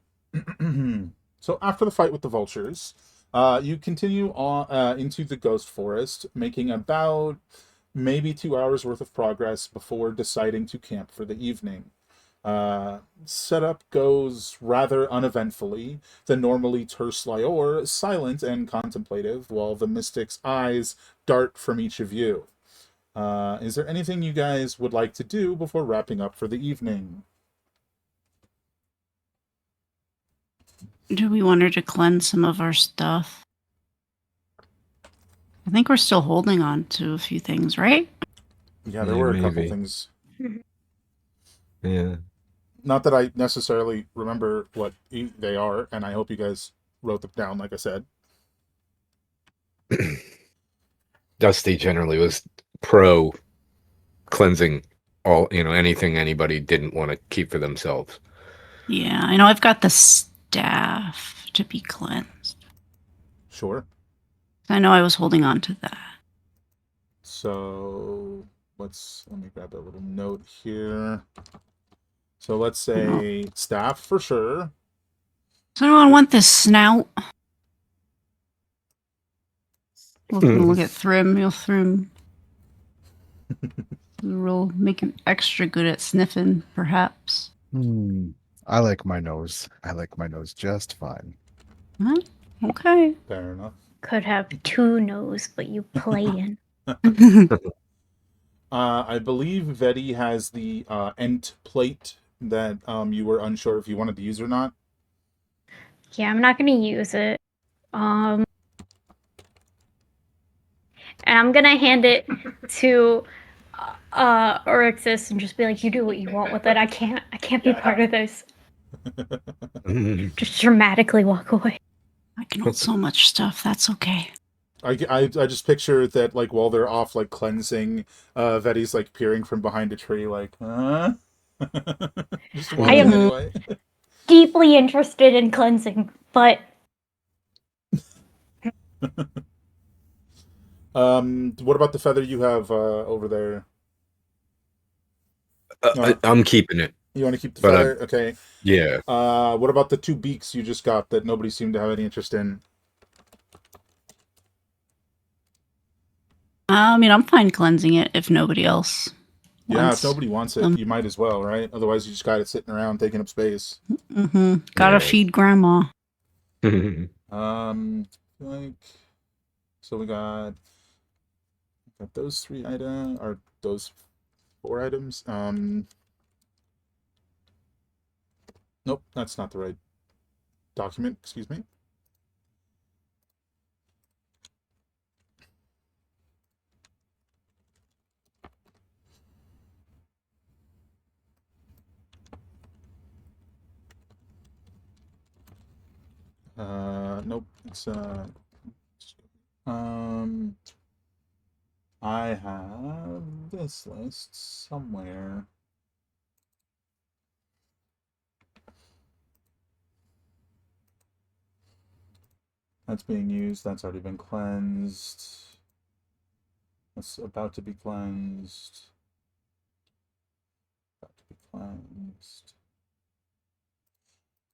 So after the fight with the vultures, you continue on into the ghost forest, making about maybe 2 hours worth of progress before deciding to camp for the evening. Setup goes rather uneventfully. The normally terse Lior silent and contemplative, while the mystic's eyes dart from each of you. Is there anything you guys would like to do before wrapping up for the evening? Do we want her to cleanse some of our stuff? I think we're still holding on to a few things, right? Yeah, there Yeah, were a couple maybe. things. Yeah. Not that I necessarily remember what they are, and I hope you guys wrote them down, like I said. Dusty generally was pro cleansing all, anything anybody didn't want to keep for themselves. Yeah, I know I've got the staff to be cleansed. Sure. I know I was holding on to that. So let me grab a little note here. So let's say staff for sure. So I don't want this snout. Look at Thrim. You'll Thrim. We'll make him extra good at sniffing, perhaps. I like my nose. I like my nose just fine. Huh? Okay. Fair enough. Could have two nose, but you play in. I believe Vedi has the Ent plate that you were unsure if you wanted to use or not. Yeah, I'm not gonna use it. And I'm gonna hand it to Orixis and just be like, you do what you want with it. I can't be part of this. Just dramatically walk away. I can hold so much stuff. That's okay. I just picture that, like, while they're off, like, cleansing, Vedi's, like, peering from behind a tree, like, huh? Just I wondering am- anyway. Deeply interested in cleansing, but What about the feather you have over there? I'm keeping it. You want to keep the But, feather? Okay. Yeah. What about the two beaks you just got that nobody seemed to have any interest in? I mean, I'm fine cleansing it if nobody else Yeah, wants. if nobody wants it, you might as well, right? Otherwise, you just got it sitting around taking up space. Gotta Yeah. feed grandma. Like, so we got those 3 items, or those 4 items. Nope, that's not the right document. Excuse me. Nope. It's I have this list somewhere. That's being used. That's already been cleansed. That's about to be cleansed. About to be cleansed.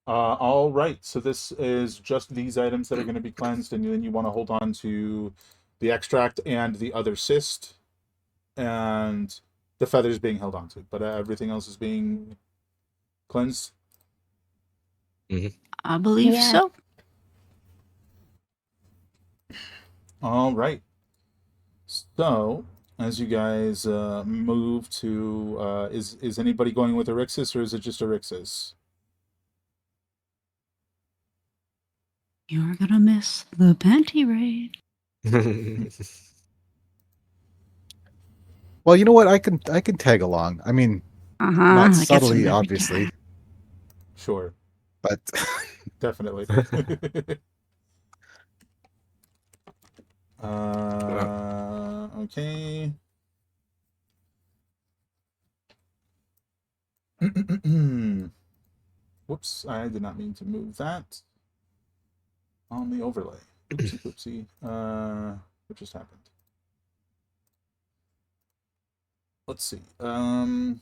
All right. So this is just these items that are going to be cleansed, and then you want to hold on to the extract and the other cyst, and the feathers being held on to, but everything else is being cleansed. I believe Yeah. so. All right. So, as you guys move to, is anybody going with Erixis, or is it just Erixis? You're gonna miss the panty raid. Well, you know what? I can tag along. I mean, not subtly, obviously, Sure, but definitely. Okay. Whoops, I did not mean to move that on the overlay. Oopsie oopsie. What just happened? Let's see. All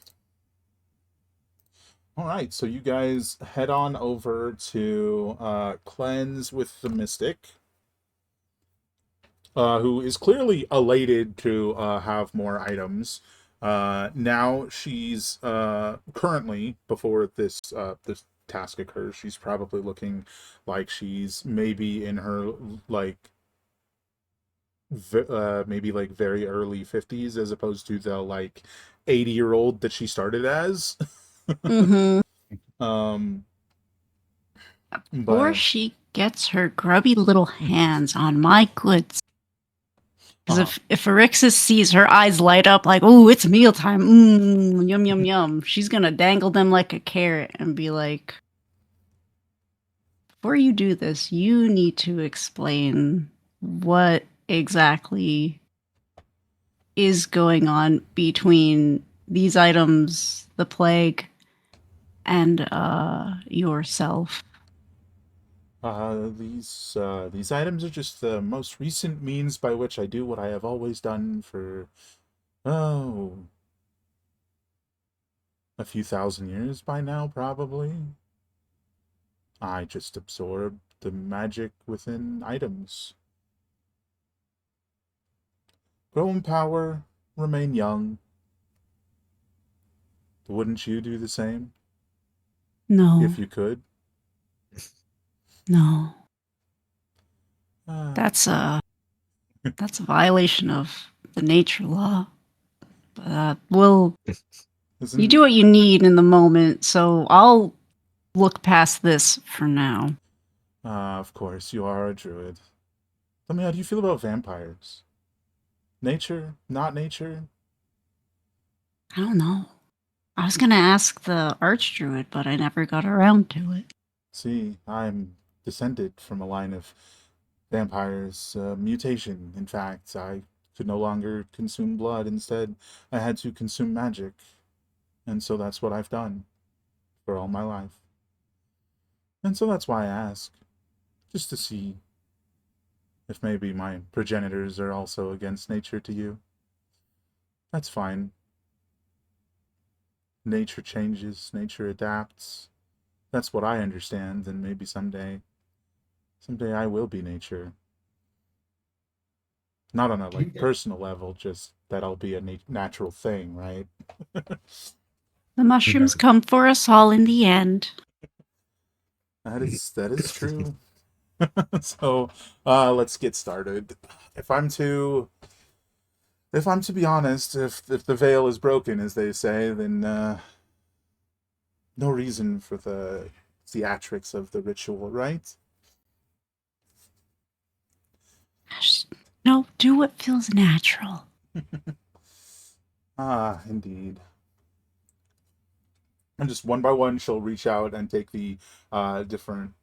right, so you guys head on over to cleanse with the mystic, who is clearly elated to have more items. Now she's currently, before this task occurs, she's probably looking like she's maybe in her like maybe like very early 50s, as opposed to the like 80-year-old that she started as. Mm-hmm. um Or but she gets her grubby little hands on my goods. Because uh if Erixis sees her eyes light up like, oh, it's mealtime, yum, yum, yum, she's going to dangle them like a carrot and be like, before you do this, you need to explain what exactly is going on between these items, the plague, and yourself. these items are just the most recent means by which I do what I have always done for oh a few thousand years by now, probably. I just absorb the magic within items. Grow in power, remain young. Wouldn't you do the same No, if you could? no. Ah, That's a violation of the nature law. But well, you isn't do what you need in the moment, so I'll look past this for now. of course you are a druid. Tell me, how do you feel about vampires? Nature, not nature? I don't know. I was gonna ask the archdruid, but I never got around to it. See, I'm descended from a line of vampires. Mutation, in fact. I could no longer consume blood. Instead, I had to consume magic. And so that's what I've done for all my life. And so that's why I ask. Just to see if maybe my progenitors are also against nature to you. That's fine. Nature changes, nature adapts. That's what I understand, and maybe someday I will be nature. Not on a like personal level, just that I'll be a natural thing, right? The mushrooms come for us all in the end. That is true. So, let's get started. If I'm to if I'm to be honest, if the veil is broken, as they say, then no reason for the theatrics of the ritual, right? Just, no, do what feels natural. Ah, indeed. And just one by one, she'll reach out and take the different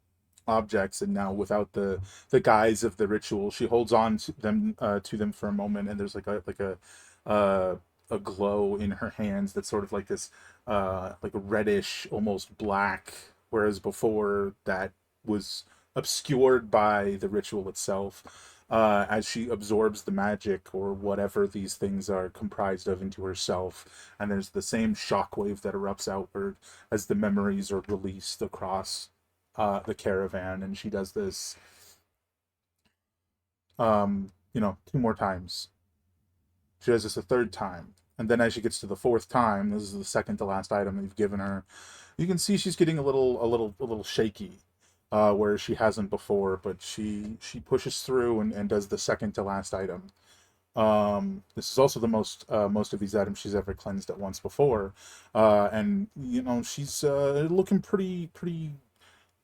objects, and now without the guise of the ritual, she holds on to them for a moment, and there's uh, a glow in her hands that's sort of like this like a reddish, almost black, whereas before that was obscured by the ritual itself. As she absorbs the magic or whatever these things are comprised of into herself, and there's the same shockwave that erupts outward as the memories are released across the caravan, and she does this, two more times. She does this a third time, and then as she gets to the fourth time, this is the second to last item that you've given her. You can see she's getting a little shaky, where she hasn't before, but she pushes through and does the second to last item. This is also the most of these items she's ever cleansed at once before, and she's looking pretty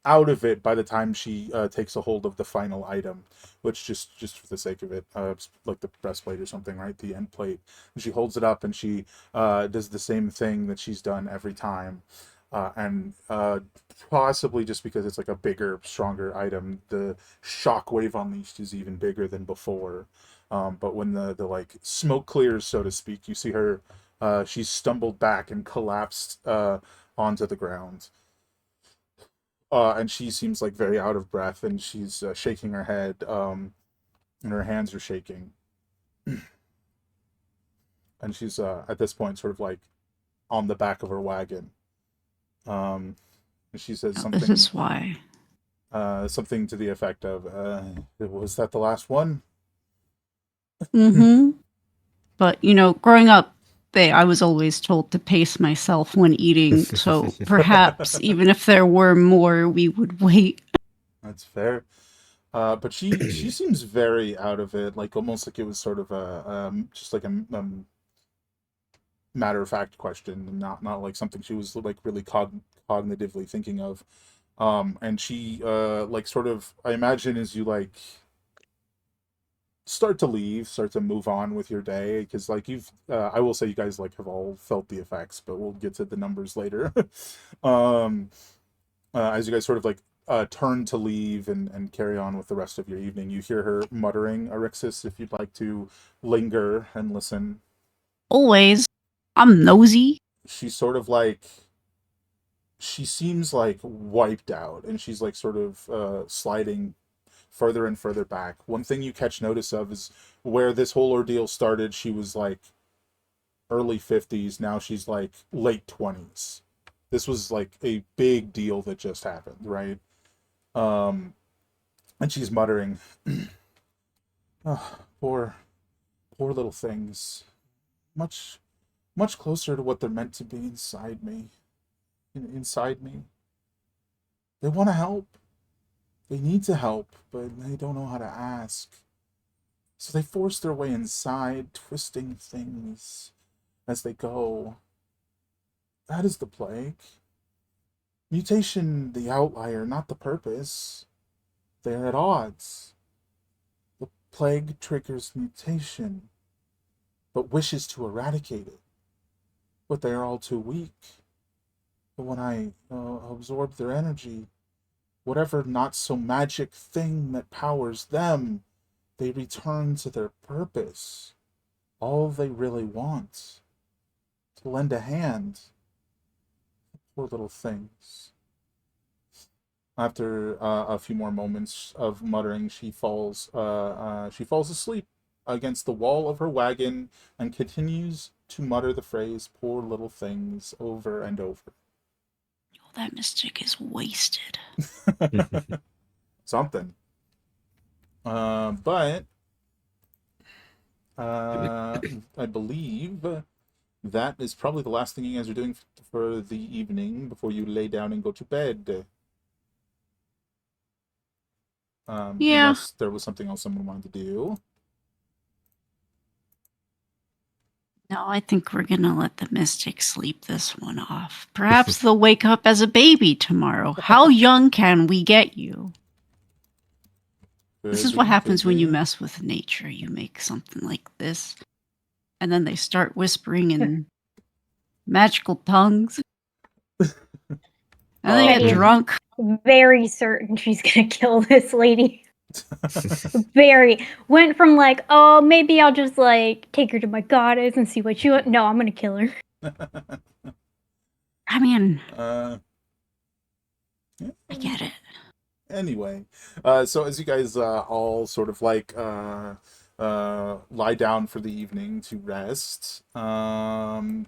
out of it by the time she takes a hold of the final item, which just for the sake of it, like the breastplate or something, right? The end plate. And she holds it up and she does the same thing that she's done every time. And possibly just because it's like a bigger, stronger item, the shockwave unleashed is even bigger than before. But when the like smoke clears, so to speak, you see her. She's stumbled back and collapsed onto the ground. And she seems like very out of breath, and she's shaking her head, and her hands are shaking. And she's at this point sort of like on the back of her wagon. And she says Now, something. this is why. Something to the effect of, "Was that the last one?" Mm-hmm. But growing up, I was always told to pace myself when eating. So perhaps even if there were more, we would wait. That's fair. But she seems very out of it, like almost like it was sort of a just like a matter of fact question, not like something she was like really cognitively thinking of. And she like sort of, I imagine, as you like start to move on with your day, because like I will say you guys like have all felt the effects, but we'll get to the numbers later. um as you guys sort of like turn to leave and carry on with the rest of your evening, you hear her muttering, Arixis, if you'd like to linger and listen. Always. I'm nosy. She's sort of like, she seems like wiped out, and she's like sort of sliding further and further back. One thing you catch notice of is where this whole ordeal started, she was like early 50s. Now she's like late 20s. This was like a big deal that just happened, right? And she's muttering, "Oh, poor little things. Much closer to what they're meant to be inside me. Inside me. They want to help. They need to help, but they don't know how to ask. So they force their way inside, twisting things as they go. That is the plague. Mutation, the outlier, not the purpose. They are at odds. The plague triggers mutation, but wishes to eradicate it. But they are all too weak. But when I absorb their energy, whatever not so magic thing that powers them, they return to their purpose. All they really want. To lend a hand. Poor little things." After a few more moments of muttering, she falls asleep against the wall of her wagon and continues to mutter the phrase "poor little things" over and over. Oh, that mystic is wasted. Something. But I believe that is probably the last thing you guys are doing for the evening before you lay down and go to bed. Yeah. Unless there was something else someone wanted to do. No, I think we're gonna let the mystic sleep this one off. Perhaps they'll wake up as a baby tomorrow. How young can we get you? This is what happens when you mess with nature. You make something like this, and then they start whispering in magical tongues. And they Betty get is drunk. very certain she's gonna kill this lady. Very. Went from like, oh, maybe I'll just like take her to my goddess and see what she wants. No, I'm gonna kill her. I mean, Yeah. I get it. Anyway, so as you guys all sort of like lie down for the evening to rest, and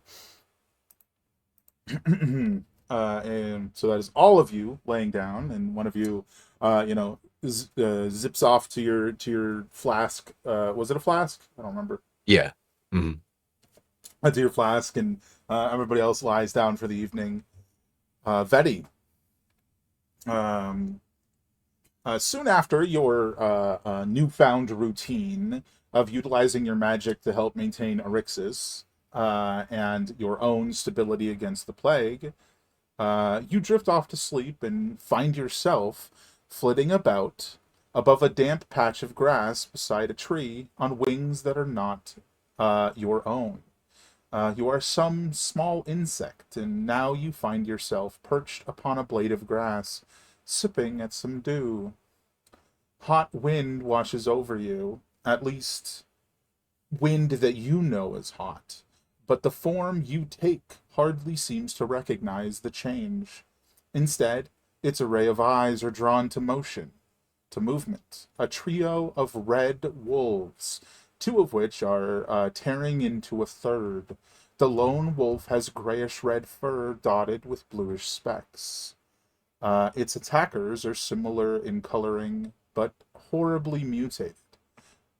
so that is all of you laying down, and one of you, zips off to your flask. Was it a flask? I don't remember. Yeah. Mhm. To your flask, and everybody else lies down for the evening. Vetty. Soon after your newfound routine of utilizing your magic to help maintain Arixis and your own stability against the plague, you drift off to sleep and find yourself flitting about above a damp patch of grass beside a tree on wings that are not your own. You are some small insect, and now you find yourself perched upon a blade of grass, sipping at some dew. Hot wind washes over you, at least wind that you know is hot, but the form you take hardly seems to recognize the change. Instead, its array of eyes are drawn to motion, to movement. A trio of red wolves, two of which are tearing into a third. The lone wolf has grayish red fur dotted with bluish specks. Its attackers are similar in coloring, but horribly mutated,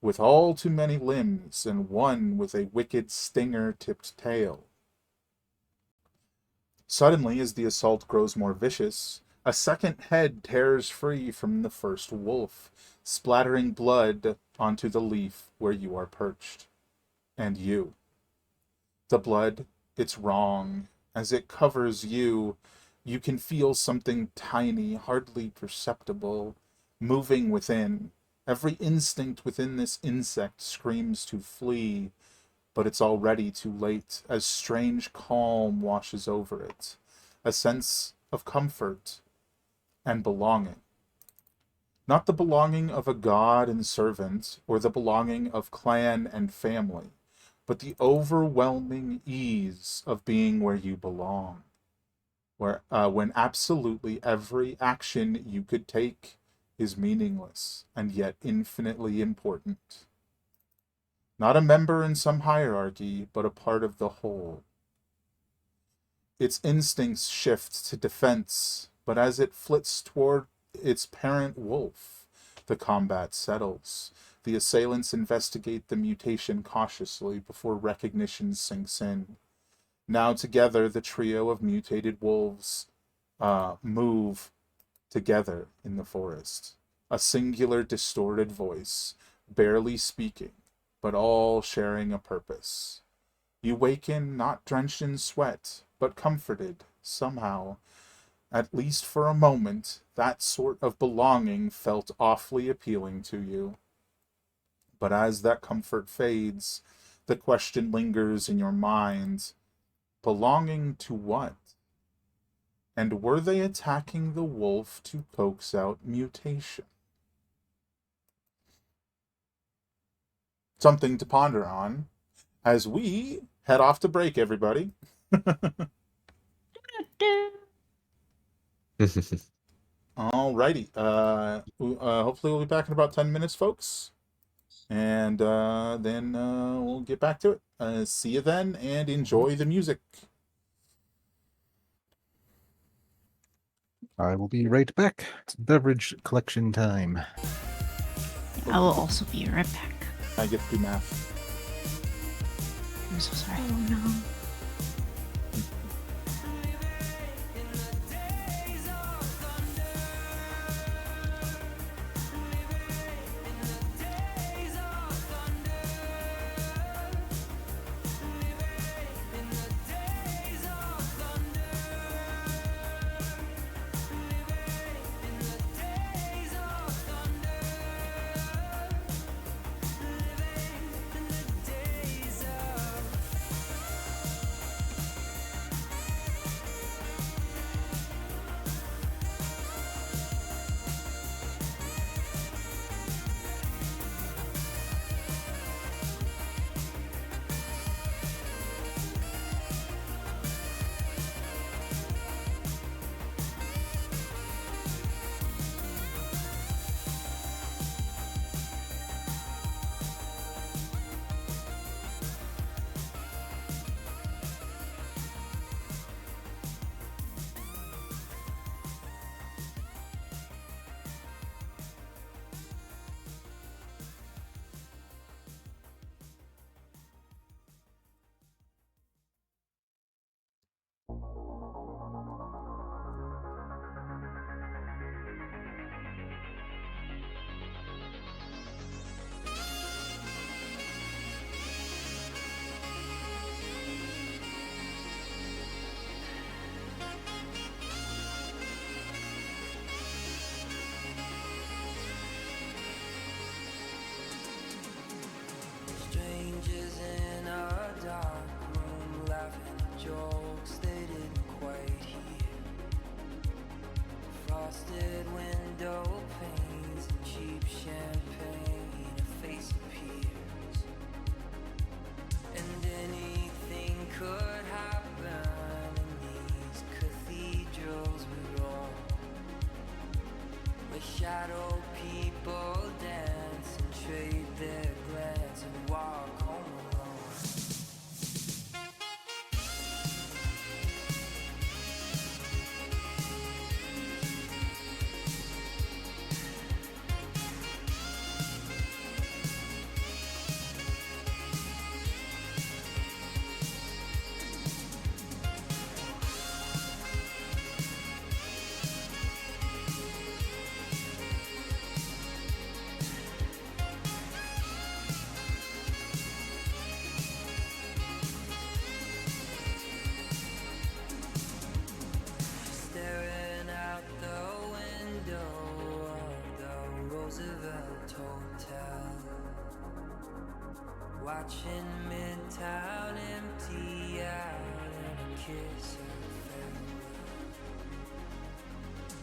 with all too many limbs and one with a wicked stinger-tipped tail. Suddenly, as the assault grows more vicious, a second head tears free from the first wolf, splattering blood onto the leaf where you are perched. And you. The blood, it's wrong. As it covers you, you can feel something tiny, hardly perceptible, moving within. Every instinct within this insect screams to flee, but it's already too late as strange calm washes over it, a sense of comfort and belonging. Not the belonging of a god and servant, or the belonging of clan and family, but the overwhelming ease of being where you belong, when absolutely every action you could take is meaningless and yet infinitely important. Not a member in some hierarchy, but a part of the whole. Its instincts shift to defense, but as it flits toward its parent wolf, the combat settles. The assailants investigate the mutation cautiously before recognition sinks in. Now together, the trio of mutated wolves move together in the forest. A singular distorted voice, barely speaking, but all sharing a purpose. You waken not drenched in sweat, but comforted, somehow. At least for a moment, that sort of belonging felt awfully appealing to you. But as that comfort fades, the question lingers in your mind. Belonging to what? And were they attacking the wolf to coax out mutation? Something to ponder on as we head off to break, everybody. Alrighty. Hopefully we'll be back in about 10 minutes, folks. And then we'll get back to it. See you then, and enjoy the music. I will be right back. It's beverage collection time. I will also be right back. I get to do math. I'm so sorry. Oh no. Watching Midtown empty out and a kiss of farewell.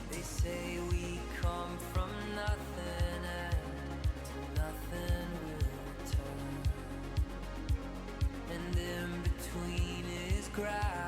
They say we come from nothing and to nothing we'll return. And in between is grass.